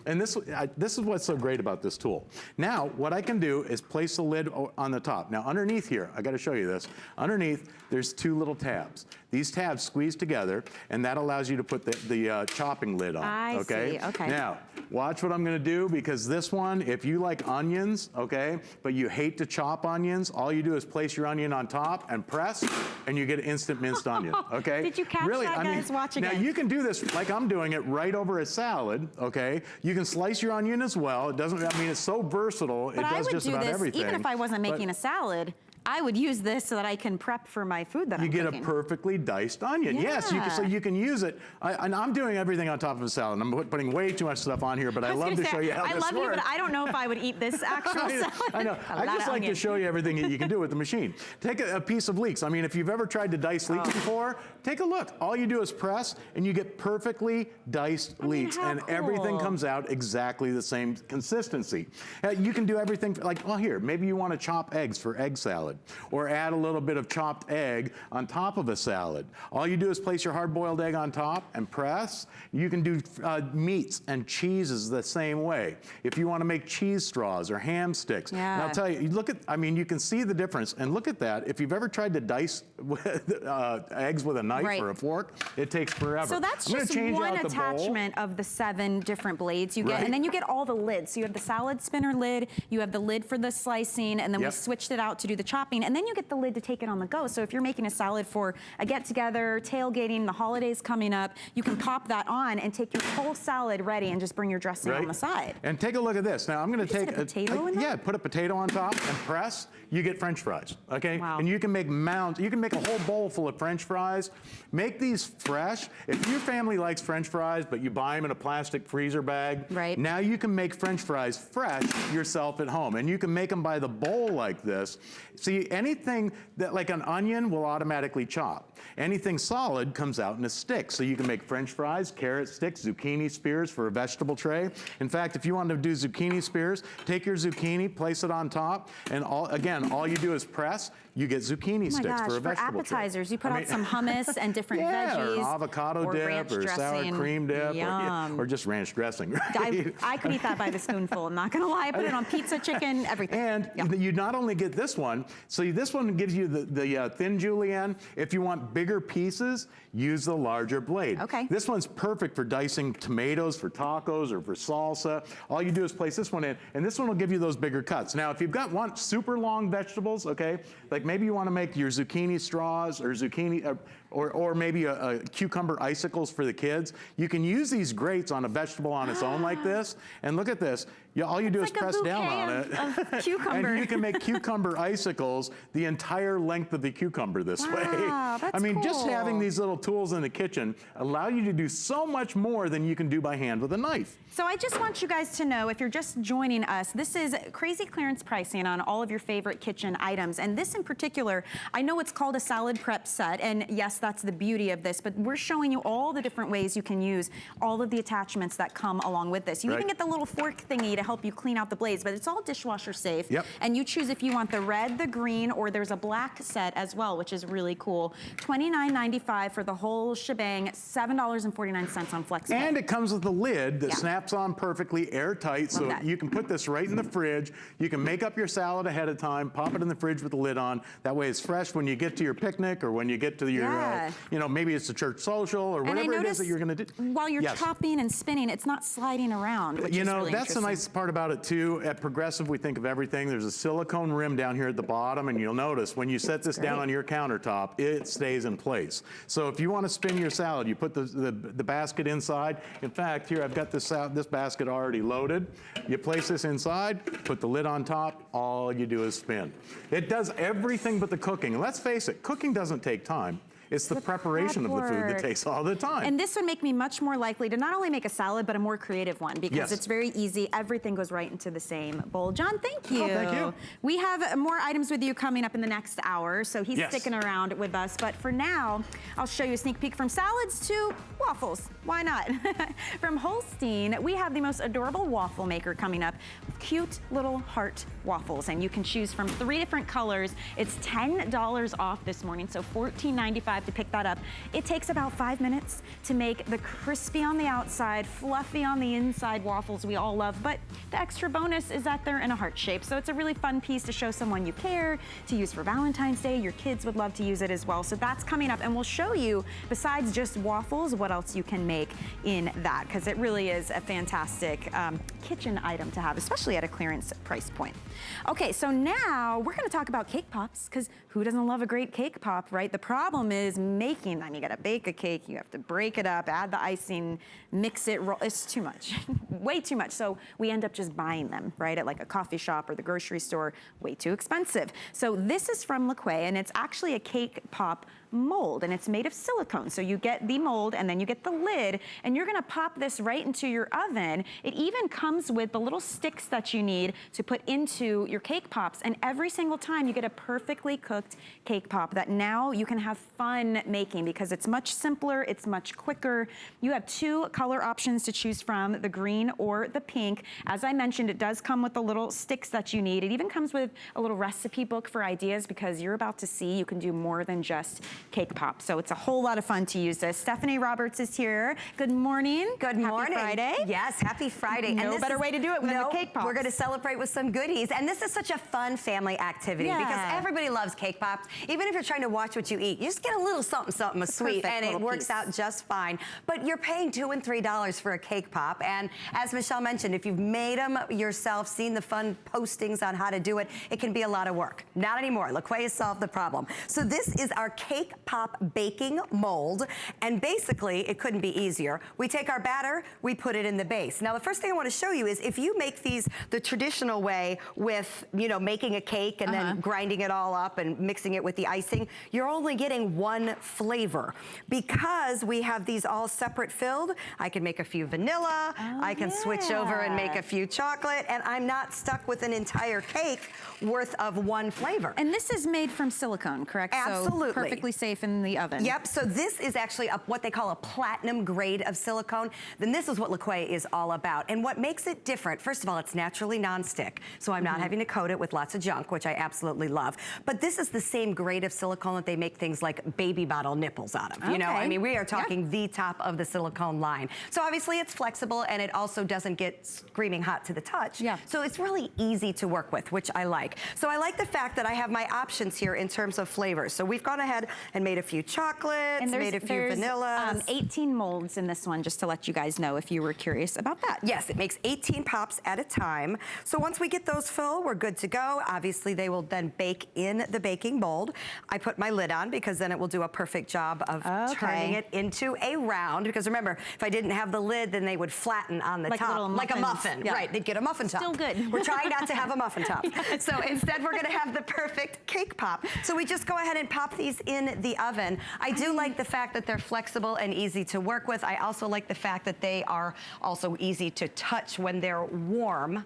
and this is what's so great about this tool. Now, what I can do is place the lid on the top. Now, underneath here, I gotta show you this. Underneath, there's two little tabs. These tabs squeeze together, and that allows you to put the chopping lid on, okay? I see, okay. Now, watch what I'm gonna do, because this one, if you like onions, okay, but you hate to chop onions, all you do is place your onion on top and press, and you get instant minced onion, okay? Did you catch that, guys? Watch again. Now, you can do this like I'm doing it right over a salad, okay? You can slice your onion as well. It doesn't, I mean, it's so versatile, it does just about everything. Even if I wasn't making a salad, I would use this so that I can prep for my food that I'm cooking. You get a perfectly diced onion. Yes, so you can use it. And I'm doing everything on top of a salad. I'm putting way too much stuff on here, but I love to show you how this works. I love you, but I don't know if I would eat this actual salad. I know. I just like to show you everything that you can do with the machine. Take a piece of leeks. I mean, if you've ever tried to dice leeks before, take a look. All you do is press, and you get perfectly diced leeks, and everything comes out exactly the same consistency. You can do everything, like, well, here, maybe you want to chop eggs for egg salad, or add a little bit of chopped egg on top of a salad. All you do is place your hard-boiled egg on top and press. You can do meats and cheeses the same way. If you want to make cheese straws or ham sticks. And I'll tell you, look at, I mean, you can see the difference. And look at that. If you've ever tried to dice eggs with a knife or a fork, it takes forever. So that's just one attachment of the 7 different blades you get. And then you get all the lids. So you have the salad spinner lid, you have the lid for the slicing, and then we switched it out to do the chopping. And then you get the lid to take it on the go. So if you're making a salad for a get-together, tailgating, the holidays coming up, you can pop that on and take your whole salad ready and just bring your dressing on the side. And take a look at this. Now I'm going to take a potato in there? Yeah, put a potato on top and press. You get French fries, okay? Wow. And you can make mounds. You can make a whole bowl full of French fries. Make these fresh. If your family likes French fries, but you buy them in a plastic freezer bag, now you can make French fries fresh yourself at home. And you can make them by the bowl like this. See, anything that, like an onion, will automatically chop. Anything solid comes out in a stick. So you can make French fries, carrot sticks, zucchini spears for a vegetable tray. In fact, if you want to do zucchini spears, take your zucchini, place it on top, and all you do is press. You get zucchini sticks for a vegetable tray. For appetizers, you put out some hummus and different veggies. Or avocado dip, or sour cream dip, or just ranch dressing. Right? I could eat that by the spoonful, I'm not gonna lie. I put it on pizza, chicken, everything. And you not only get this one, so this one gives you the thin julienne. If you want bigger pieces, use the larger blade. Okay. This one's perfect for dicing tomatoes for tacos or for salsa. All you do is place this one in, and this one will give you those bigger cuts. Now, if you've want super long vegetables, okay, like maybe you want to make your zucchini straws or zucchini, or maybe a cucumber icicles for the kids, you can use these grates on a vegetable on its own like this. And look at this. all you do is like a press down on it. of cucumber. And you can make cucumber icicles the entire length of the cucumber this way. Wow, that's I mean, just cool. having these little tools in the kitchen allow you to do so much more than you can do by hand with a knife. So I just want you guys to know, if you're just joining us, this is crazy clearance pricing on all of your favorite kitchen items. And this in particular, I know it's called a salad prep set, and yes, that's the beauty of this, but we're showing you all the different ways you can use all of the attachments that come along with this. You even get the little fork thingy to help you clean out the blades, but it's all dishwasher safe. Yep. And you choose if you want the red, the green, or there's a black set as well, which is really cool. $29.95 for the whole shebang, $7.49 on FlexPay. And it comes with a lid that snaps on perfectly, airtight, so you can put this right in the fridge. You can make up your salad ahead of time, pop it in the fridge with the lid on. That way it's fresh when you get to your picnic or when you get to your, you know, maybe it's a church social or whatever it is that you're going to do. While you're chopping and spinning, it's not sliding around, which you is know, really that's the nice part about it too. At Progressive, we think of everything. There's a silicone rim down here at the bottom, and you'll notice when you set this down on your countertop, it stays in place. So if you want to spin your salad, you put the basket inside. In fact, here I've got this basket already loaded. You place this inside, put the lid on top, all you do is spin. It does everything but the cooking. And let's face it, cooking doesn't take time. It's the preparation of the food that takes all the time. And this would make me much more likely to not only make a salad, but a more creative one, because it's very easy. Everything goes right into the same bowl. John, thank you. Oh, thank you. We have more items with you coming up in the next hour, so he's sticking around with us. But for now, I'll show you a sneak peek from salads to waffles. Why not? From Holstein, we have the most adorable waffle maker coming up. Cute little heart waffles, and you can choose from 3 different colors. It's $10 off this morning, so $14.95 to pick that up. It takes about 5 minutes to make the crispy on the outside, fluffy on the inside waffles we all love, but the extra bonus is that they're in a heart shape. So it's a really fun piece to show someone you care, to use for Valentine's Day. Your kids would love to use it as well. So that's coming up, and we'll show you, besides just waffles, what else you can make in that, because it really is a fantastic kitchen item to have, especially at a clearance price point. Okay, so now we're gonna talk about cake pops, because who doesn't love a great cake pop, right? The problem is making them. You gotta bake a cake, you have to break it up, add the icing, mix it, roll. It's too much, way too much. So we end up just buying them, right? At like a coffee shop or the grocery store, way too expensive. So this is from LaQuay, and it's actually a cake pop mold, and it's made of silicone. So you get the mold and then you get the lid, and you're gonna pop this right into your oven. It even comes with the little sticks that you need to put into your cake pops, and every single time you get a perfectly cooked cake pop that now you can have fun making, because it's much simpler, it's much quicker. You have 2 color options to choose from, the green or the pink. As I mentioned, it does come with the little sticks that you need. It even comes with a little recipe book for ideas, because you're about to see you can do more than just cake pop. So it's a whole lot of fun to use this. Stephanie Roberts is here. Good morning. Good morning. Happy Friday. Yes, happy Friday. No better way to do it than with cake pops. We're going to celebrate with some goodies. And this is such a fun family activity because everybody loves cake pops. Even if you're trying to watch what you eat, you just get a little something, something sweet, and it works out just fine. But you're paying $2 and $3 for a cake pop. And as Michelle mentioned, if you've made them yourself, seen the fun postings on how to do it, it can be a lot of work. Not anymore. LaQuay has solved the problem. So this is our cake pop baking mold, and basically it couldn't be easier. We take our batter, we put it in the base. Now the first thing I want to show you is if you make these the traditional way with, you know, making a cake and then grinding it all up and mixing it with the icing, you're only getting one flavor. Because we have these all separate filled, I can make a few vanilla, I can switch over and make a few chocolate, and I'm not stuck with an entire cake worth of one flavor. And this is made from silicone, correct? Absolutely. So perfectly safe in the oven. Yep, so this is actually what they call a platinum grade of silicone. Then this is what LaQuay is all about. And what makes it different, first of all, it's naturally nonstick, so I'm not having to coat it with lots of junk, which I absolutely love. But this is the same grade of silicone that they make things like baby bottle nipples out of. You know, I mean, we are talking the top of the silicone line. So obviously it's flexible, and it also doesn't get screaming hot to the touch. So it's really easy to work with, which I like. So I like the fact that I have my options here in terms of flavors. So we've gone ahead and made a few chocolates, and made a few vanillas. 18 molds in this one, just to let you guys know if you were curious about that. Yes, it makes 18 pops at a time. So once we get those full, we're good to go. Obviously, they will then bake in the baking mold. I put my lid on because then it will do do a perfect job of turning it into a round, because remember, if I didn't have the lid, then they would flatten on the top. Like a muffin, right. They'd get a muffin top. Still good. We're trying not to have a muffin top. So instead, we're gonna have the perfect cake pop. So we just go ahead and pop these in the oven. I do like the fact that they're flexible and easy to work with. I also like the fact that they are also easy to touch when they're warm.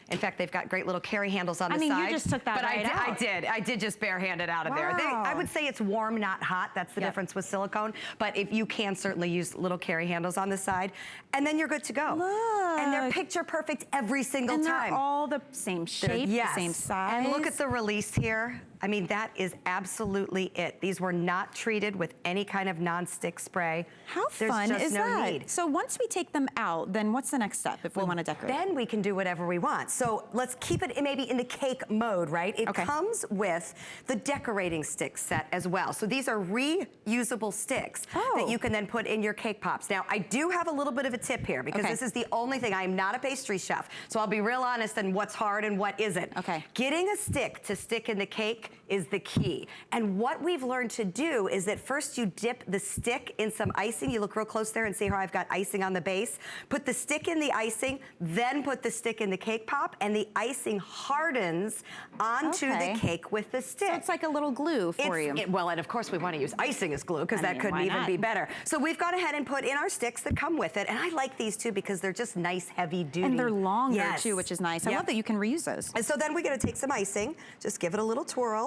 In fact, they've got great little carry handles on the side. I mean, you just took that right out. I did just barehand it out of there. I would say it's warm, not hot. That's the difference with silicone. But if you can certainly use little carry handles on the side, and then you're good to go. Look. And they're picture perfect every single time. And they're all the same shape, the same size. And look at the release here. I mean, that is absolutely it. These were not treated with any kind of non-stick spray. How fun is that? So once we take them out, then what's the next step if we want to decorate? Then we can do whatever we want. So let's keep it maybe in the cake mode, right? It comes with the decorating stick set as well. So these are reusable sticks that you can then put in your cake pops. Now, I do have a little bit of a tip here, because this is the only thing. I am not a pastry chef, so I'll be real honest on what's hard and what isn't. Getting a stick to stick in the cake is the key. And what we've learned to do is that first you dip the stick in some icing. You look real close there and see how I've got icing on the base. Put the stick in the icing, then put the stick in the cake pop, and the icing hardens onto the cake with the stick. So it's like a little glue for you. Well, and of course we want to use icing as glue, because that couldn't even be better. So we've gone ahead and put in our sticks that come with it. And I like these too, because they're just nice, heavy duty. And they're longer too, which is nice. I love that you can reuse those. And so then we're going to take some icing, just give it a little twirl,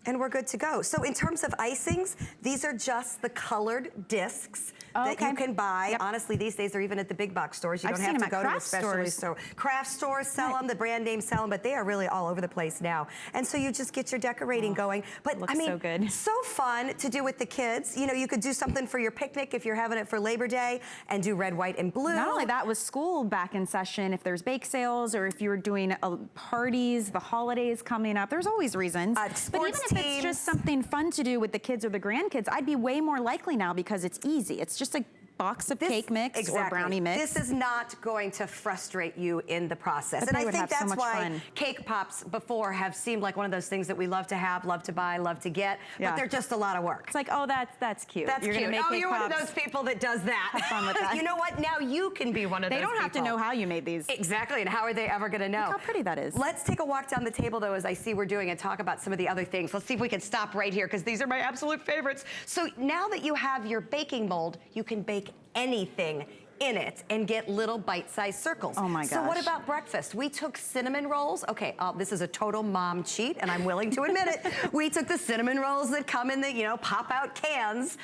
and we're good to go. So in terms of icings, these are just the colored discs that you can buy. Honestly, these days they're even at the big box stores. You don't have to go to a specialty store. Craft stores sell them, the brand names sell them, but they are really all over the place now. And so you just get your decorating going. But I mean, so good. So fun to do with the kids. You know, you could do something for your picnic if you're having it for Labor Day, and do red, white, and blue. Not only that, with school back in session, if there's bake sales or if you're doing parties, the holidays coming up, there's always reasons. But even if it's just something fun to do with the kids or the grandkids, I'd be way more likely now, because it's easy. It's just a box of cake mix or brownie mix. This is not going to frustrate you in the process. But and I think that's why cake pops before have seemed like one of those things that we love to have, love to buy, love to get, but they're just a lot of work. It's like, oh, that's cute. That's cute. Make you're one of those people that does that. Have fun with that. You know what? Now you can be one of those people. They don't have to know how you made these. Exactly, and how are they ever going to know? Look how pretty that is. Let's take a walk down the table, though, as I see we're doing, and talk about some of the other things. Let's see if we can stop right here, because these are my absolute favorites. So now that you have your baking mold, you can bake anything in it and get little bite-sized circles. Oh my gosh. So what about breakfast? We took cinnamon rolls. Okay, this is a total mom cheat, and I'm willing to admit it. We took the cinnamon rolls that come in the, pop-out cans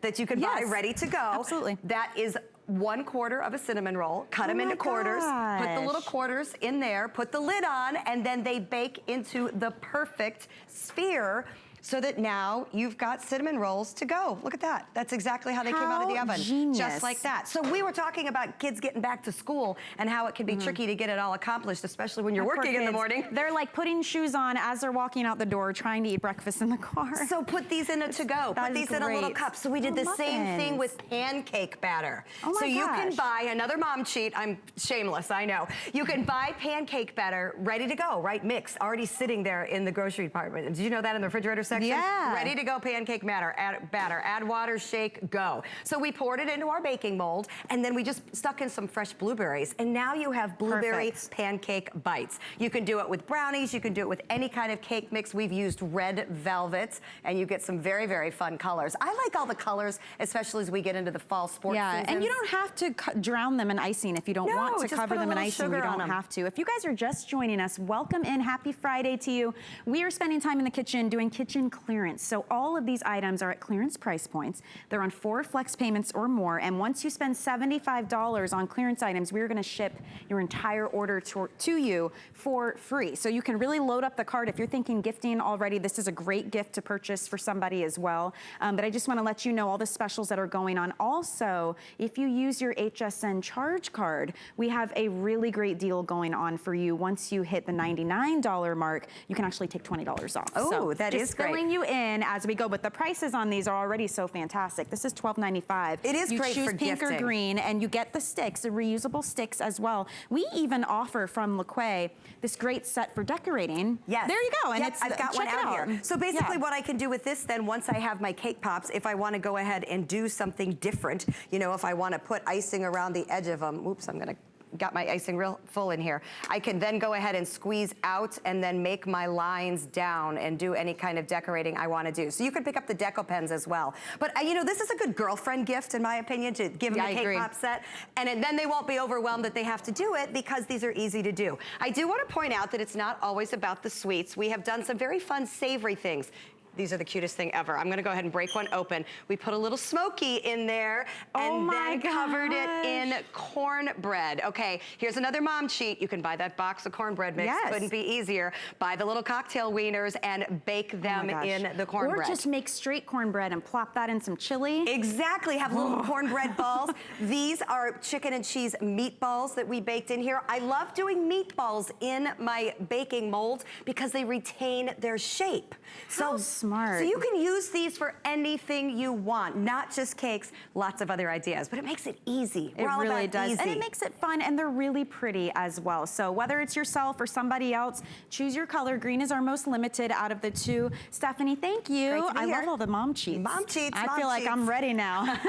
that you can buy ready to go. Absolutely. That is 1/4 of a cinnamon roll. Cut them into quarters. Put the little quarters in there. Put the lid on, and then they bake into the perfect sphere, so that now you've got cinnamon rolls to go. Look at that. That's exactly how they came out of the oven. Genius. Just like that. So we were talking about kids getting back to school and how it can be tricky to get it all accomplished, especially when you're working in the morning. They're like putting shoes on as they're walking out the door, trying to eat breakfast in the car. So put these in a to-go. Put these in a little cup. So we did the same thing with pancake batter. Oh my so you gosh. can buy another mom cheat. I'm shameless, I know. You can buy pancake batter ready to go, right? Mix, already sitting there in the grocery department. Did you know that in the refrigerator section? Yeah. Ready to go pancake batter, add water, shake, go. So we poured it into our baking mold, and then we just stuck in some fresh blueberries, and now you have blueberry pancake bites. You can do it with brownies, you can do it with any kind of cake mix. We've used red velvet, and you get some very, very fun colors. I like all the colors, especially as we get into the fall sports seasons. And you don't have to drown them in icing if you don't want to cover them in icing. You don't have to. If you guys are just joining us, welcome in. Happy Friday to you. We are spending time in the kitchen doing kitchen clearance. So all of these items are at clearance price points. They're on 4 flex payments or more. And once you spend $75 on clearance items, we're going to ship your entire order to you for free. So you can really load up the cart. If you're thinking gifting already, this is a great gift to purchase for somebody as well. But I just want to let you know all the specials that are going on. Also, if you use your HSN charge card, we have a really great deal going on for you. Once you hit the $99 mark, you can actually take $20 off. Oh, so that is great. filling you in as we go, but the prices on these are already so fantastic. This is $12.95. It is great for You choose pink or green, and you get the sticks, the reusable sticks as well. We even offer from LaQuay this great set for decorating. Yes. There you go. And Yep, I've got one out here. So basically what I can do with this then, once I have my cake pops, if I want to go ahead and do something different, you know, if I want to put icing around the edge of them, oops, I'm going to got my icing real full in here. I can then go ahead and squeeze out and then make my lines down and do any kind of decorating I want to do. So you could pick up the deco pens as well. But you know, this is a good girlfriend gift in my opinion, to give them a cake pop set. And then they won't be overwhelmed that they have to do it, because these are easy to do. I do want to point out that it's not always about the sweets. We have done some very fun savory things. These are the cutest thing ever. I'm gonna go ahead and break one open. We put a little smoky in there and then covered it in cornbread. Okay, here's another mom cheat. You can buy that box of cornbread mix. Yes. Couldn't be easier. Buy the little cocktail wieners and bake them in the cornbread. Or just make straight cornbread and plop that in some chili. Exactly, have little cornbread balls. These are chicken and cheese meatballs that we baked in here. I love doing meatballs in my baking molds because they retain their shape. So smart. So you can use these for anything you want, not just cakes, lots of other ideas, but it makes it easy. It really does. And it makes it fun, and they're really pretty as well. So whether it's yourself or somebody else, choose your color. Green is our most limited out of the two. Stephanie, thank you. I love all the mom cheats. Mom cheats. I feel like I'm ready now.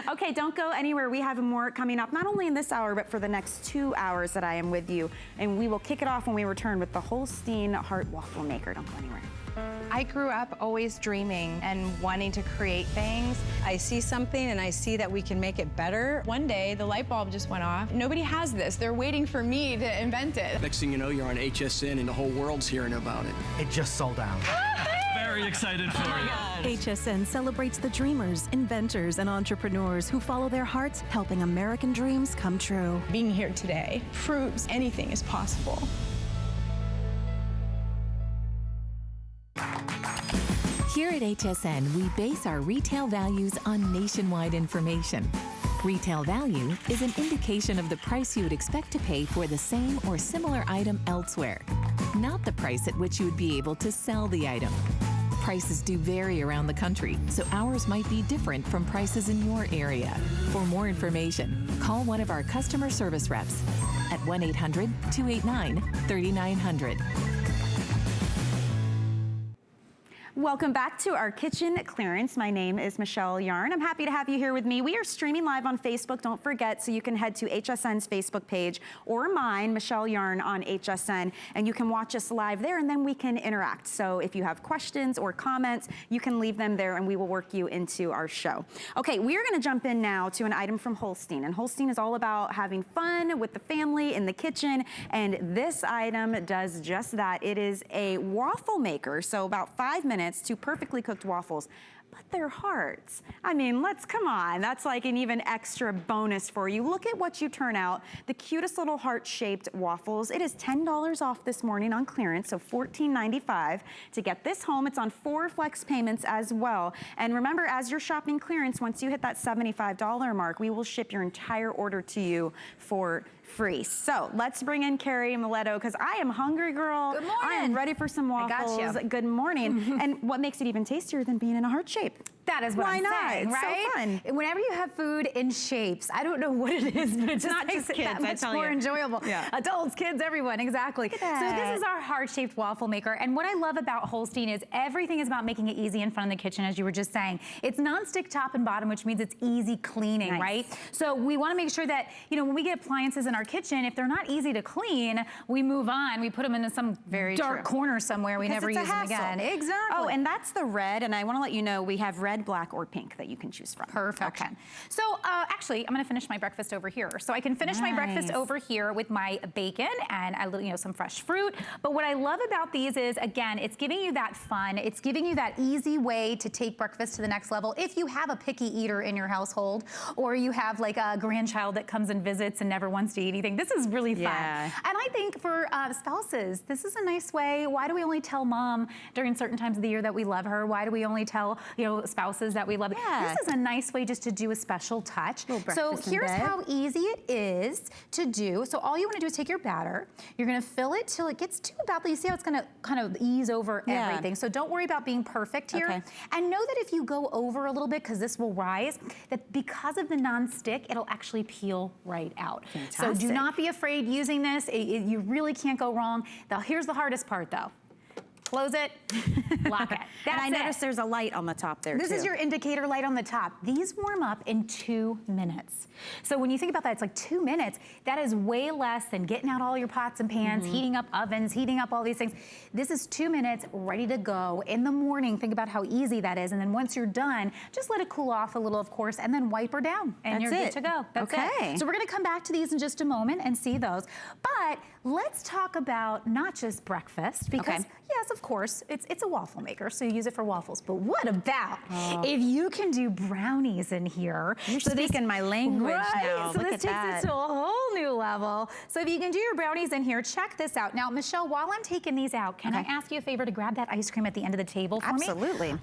Okay, don't go anywhere. We have more coming up, not only in this hour, but for the next 2 hours that I am with you. And we will kick it off when we return with the Holstein Heart Waffle Maker. Don't go anywhere. I grew up always dreaming and wanting to create things. I see something and I see that we can make it better. One day, the light bulb just went off. Nobody has this. They're waiting for me to invent it. Next thing you know, you're on HSN and the whole world's hearing about it. It just sold out. Very excited for you. HSN celebrates the dreamers, inventors, and entrepreneurs who follow their hearts, helping American dreams come true. Being here today proves anything is possible. Here at HSN, we base our retail values on nationwide information. Retail value is an indication of the price you would expect to pay for the same or similar item elsewhere, not the price at which you would be able to sell the item. Prices do vary around the country, so ours might be different from prices in your area. For more information, call one of our customer service reps at 1-800-289-3900. Welcome back to our kitchen clearance. My name is Michelle Yarn. I'm happy to have you here with me. We are streaming live on Facebook, don't forget, so you can head to HSN's Facebook page or mine, Michelle Yarn on HSN, and you can watch us live there, and then we can interact. So if you have questions or comments, you can leave them there and we will work you into our show. Okay, we are gonna jump in now to an item from Holstein, and Holstein is all about having fun with the family in the kitchen, and this item does just that. It is a waffle maker, so about 5 minutes to perfectly cooked waffles, but they're hearts. I mean, come on, that's like an even extra bonus for you. Look at what you turn out, the cutest little heart-shaped waffles. It is $10 off this morning on clearance, so $14.95 to get this home. It's on 4 flex payments as well. And remember, as you're shopping clearance, once you hit that $75 mark, we will ship your entire order to you for free. So let's bring in Carrie Mileto, because I am hungry, girl. Good morning. I am ready for some waffles. I got you. Good morning. And what makes it even tastier than being in a heart shape? That is what Why I'm not? saying, It's right? so fun. Whenever you have food in shapes, I don't know what it is, but it's not makes just it kids, that I much tell more you. enjoyable. Yeah. Adults, kids, everyone, exactly. So this is our heart-shaped waffle maker, and what I love about Holstein is everything is about making it easy and fun in the kitchen, as you were just saying. It's non-stick top and bottom, which means it's easy cleaning, right? So we want to make sure that, you know, when we get appliances in our kitchen, if they're not easy to clean, we move on. We put them into some dark corner somewhere. We never use them again. Exactly. Oh, and that's the red, and I want to let you know we have red, black, or pink that you can choose from. Perfect. Okay. So actually, I'm going to finish my breakfast over here. So I can finish my breakfast over here with my bacon and some fresh fruit. But what I love about these is, again, it's giving you that fun. It's giving you that easy way to take breakfast to the next level. If you have a picky eater in your household, or you have like a grandchild that comes and visits and never wants to eat anything, this is really fun. And I think for spouses, this is a nice way. Why do we only tell mom during certain times of the year her that we love her? Why do we only tell, spouses that we love her? Yeah. This is a nice way just to do a special touch. So breakfast in here's bed. how easy it is to do. So all you wanna do is take your batter. You're gonna fill it till it gets to about, you see how it's gonna kind of ease over everything. So don't worry about being perfect here. Okay. And know that if you go over a little bit, because this will rise, that because of the non-stick, it'll actually peel right out. So do not be afraid using this. You really can't go wrong. Here's the hardest part though. Close it, lock it. And I noticed there's a light on the top there This too. is your indicator light on the top. These warm up in 2 minutes. So when you think about that, it's like 2 minutes. That is way less than getting out all your pots and pans, heating up ovens, heating up all these things. This is 2 minutes, ready to go. In the morning, think about how easy that is. And then once you're done, just let it cool off a little, of course, and then wipe her down. And you're good to go. That's it. So we're gonna come back to these in just a moment and see those. But let's talk about not just breakfast, because yes, of course, it's a waffle maker, so you use it for waffles. But what about if you can do brownies in here? You're speaking my language now. So Look this at takes it to a whole new level. So if you can do your brownies in here, check this out. Now, Michelle, while I'm taking these out, can I ask you a favor to grab that ice cream at the end of the table for me? Absolutely.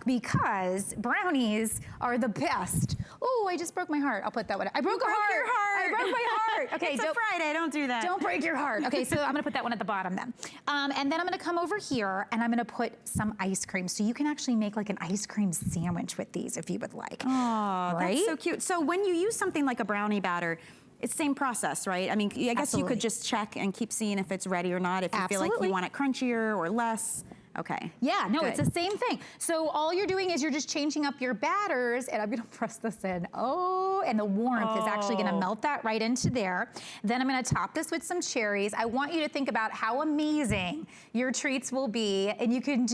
Because brownies are the best. Oh, I just broke my heart. I'll put that one. I broke your heart. I broke my heart. Okay, it's a Friday. Don't do that. Don't break your heart. Okay, so I'm gonna put that one at the bottom then. And then I'm gonna come over here and I'm gonna put some ice cream. So you can actually make like an ice cream sandwich with these if you would like. Oh, right? That's so cute. So when you use something like a brownie batter, it's the same process, right? I mean, I guess you could just check and keep seeing if it's ready or not, if you feel like you want it crunchier or less. Okay. Yeah, no, it's the same thing. So all you're doing is you're just changing up your batters, and I'm gonna press this in. Oh, and the warmth is actually gonna melt that right into there. Then I'm gonna top this with some cherries. I want you to think about how amazing your treats will be, and you can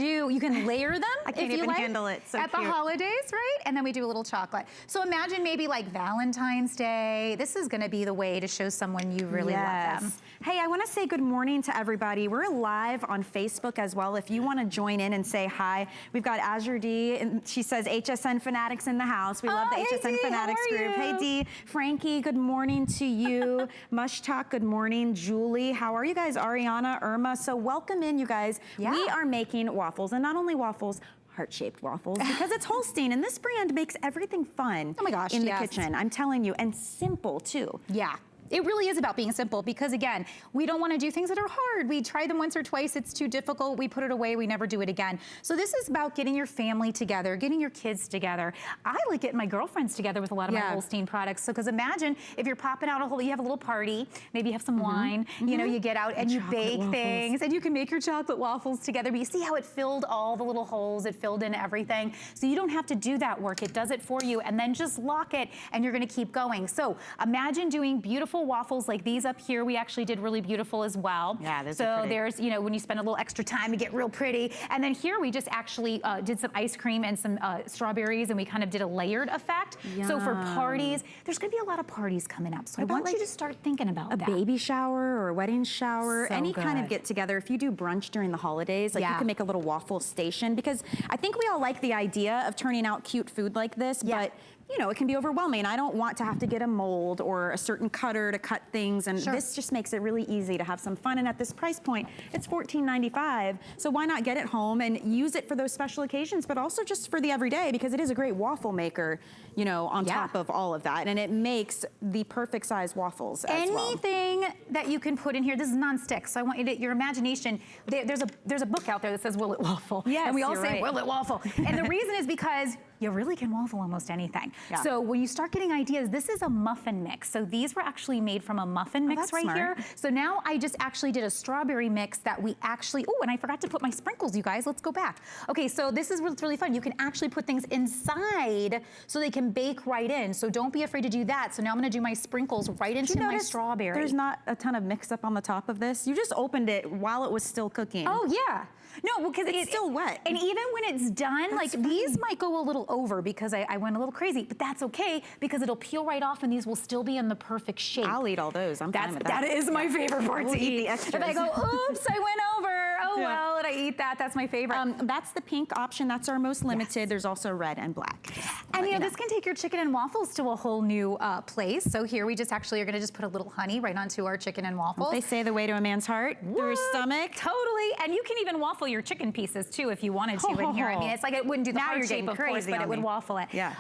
layer them I can't if you even like handle it. So at cute. the holidays, right? And then we do a little chocolate. So imagine maybe like Valentine's Day. This is gonna be the way to show someone you really love them. Hey, I want to say good morning to everybody. We're live on Facebook as well. If you want to join in and say hi, we've got Azure D, and she says HSN Fanatics in the house. We love the HSN Fanatics group. Hey D, Frankie, good morning to you. Mush Talk, good morning. Julie, how are you guys? Ariana, Irma, so welcome in, you guys. We are making waffles, and not only waffles, heart-shaped waffles, because it's Holstein, and this brand makes everything fun in the kitchen. I'm telling you, and simple too. Yeah. It really is about being simple because, again, we don't want to do things that are hard. We try them once or twice. It's too difficult. We put it away. We never do it again. So this is about getting your family together, getting your kids together. I like getting my girlfriends together with a lot of my Holstein products. So because imagine if you're popping out you have a little party, maybe you have some wine, you know, you get out and you bake things and you can make your chocolate waffles together. But you see how it filled all the little holes, it filled in everything. So you don't have to do that work. It does it for you, and then just lock it and you're gonna keep going. So imagine doing beautiful waffles like these up here. We actually did really beautiful as well. Yeah, those so are pretty. there's, you know, when you spend a little extra time, you get real pretty. And then here we just actually did some ice cream and some strawberries, and we kind of did a layered effect. So for parties, there's gonna be a lot of parties coming up. So I want you to start thinking about that. A baby shower or a wedding shower, So any kind of good. get together. If you do brunch during the holidays, like you can make a little waffle station, because I think we all like the idea of turning out cute food like this, but you know, it can be overwhelming. I don't want to have to get a mold or a certain cutter to cut things, and this just makes it really easy to have some fun. And at this price point, it's $14.95. So why not get it home and use it for those special occasions, but also just for the everyday, because it is a great waffle maker, you know, on top of all of that. And it makes the perfect size waffles as well. Anything that you can put in here, this is non-stick, so I want you to, your imagination, there's a book out there that says, Will It Waffle? Yes, and we all you're say, right. Will It Waffle? And the reason is because you really can waffle almost anything. So when you start getting ideas, this is a muffin mix. So these were actually made from a muffin mix right here. So now I just actually did a strawberry mix that we actually, oh, and I forgot to put my sprinkles, you guys. Let's go back. Okay, so this is what's really fun. You can actually put things inside so they can bake right in. So don't be afraid to do that. So now I'm gonna do my sprinkles right into my strawberry. There's not a ton of mix up on the top of this. You just opened it while it was still cooking. Oh yeah. No, because it's still wet. And even when it's done, like these might go a little over because I went a little crazy, but that's okay because it'll peel right off and these will still be in the perfect shape. I'll eat all those. I'm fine with that. That is my favorite part to eat. The extras. If I go, oops, I went over. Oh well, salad, I eat that. That's my favorite. That's the pink option. That's our most limited. Yes. There's also red and black. And you know, this can take your chicken and waffles to a whole new place. So here we just actually are gonna just put a little honey right onto our chicken and waffles. They say the way to a man's heart, through his stomach. Totally, and you can even waffle your chicken pieces too if you wanted to in here. I mean, it's like it wouldn't do the heart shape, of course, but it would waffle it. Yeah.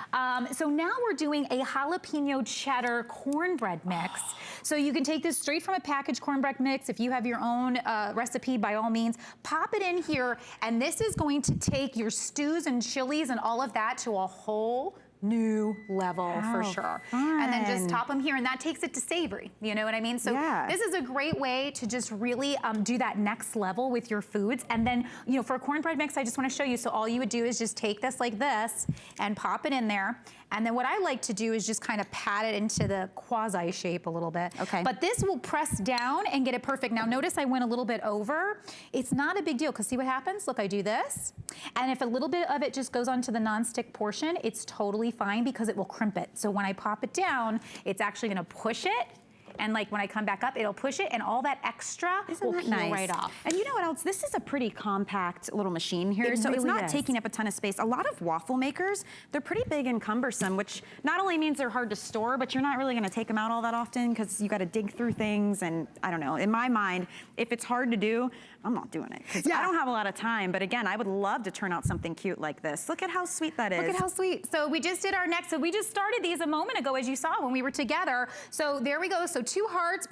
So now we're doing a jalapeno cheddar cornbread mix. So you can take this straight from a packaged cornbread mix. If you have your own recipe, by all means, pop it in here, and this is going to take your stews and chilies and all of that to a whole new level for sure. And then just top them here, and that takes it to savory. You know what I mean? So this is a great way to just really do that next level with your foods. And then, you know, for a cornbread mix, I just want to show you. So all you would do is just take this like this and pop it in there. And then what I like to do is just kind of pat it into the quasi shape a little bit. Okay. But this will press down and get it perfect. Now notice I went a little bit over. It's not a big deal, because see what happens? Look, I do this. And if a little bit of it just goes onto the nonstick portion, it's totally fine because it will crimp it. So when I pop it down, it's actually gonna push it. And like when I come back up, it'll push it, and all that extra will peel right off. And you know what else? This is a pretty compact little machine here, so it's not taking up a ton of space. A lot of waffle makers, they're pretty big and cumbersome, which not only means they're hard to store, but you're not really gonna take them out all that often because you gotta dig through things, and I don't know. In my mind, if it's hard to do, I'm not doing it, because I don't have a lot of time. But again, I would love to turn out something cute like this. Look at how sweet that is. Look at how sweet. So we just did our next, so we just started these a moment ago, as you saw when we were together. So there we go. So two hearts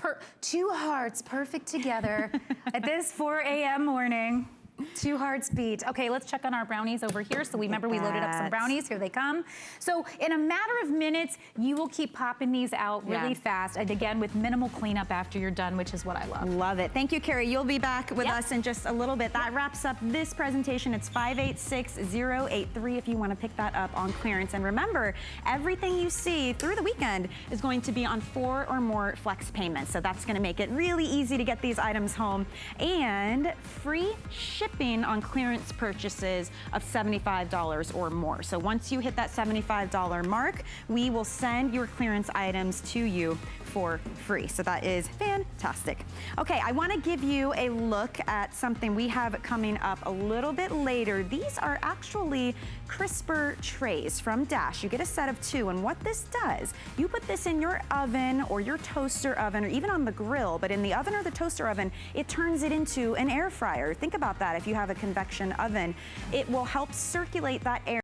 perfect together at this 4 a.m. morning. 2 hearts beat. Okay, let's check on our brownies over here. So remember we loaded up some brownies. Here they come. So in a matter of minutes, you will keep popping these out really fast. And again, with minimal cleanup after you're done, which is what I love. Love it. Thank you, Carrie. You'll be back with us in just a little bit. That wraps up this presentation. It's 586083 if you want to pick that up on clearance. And remember, everything you see through the weekend is going to be on 4 or more flex payments. So that's going to make it really easy to get these items home. And free shipping on clearance purchases of $75 or more. So once you hit that $75 mark, we will send your clearance items to you for free. So that is fantastic. Okay, I want to give you a look at something we have coming up a little bit later. These are actually crisper trays from Dash. You get a set of 2, and what this does, you put this in your oven or your toaster oven or even on the grill, but in the oven or the toaster oven, it turns it into an air fryer. Think about that. If you have a convection oven, it will help circulate that air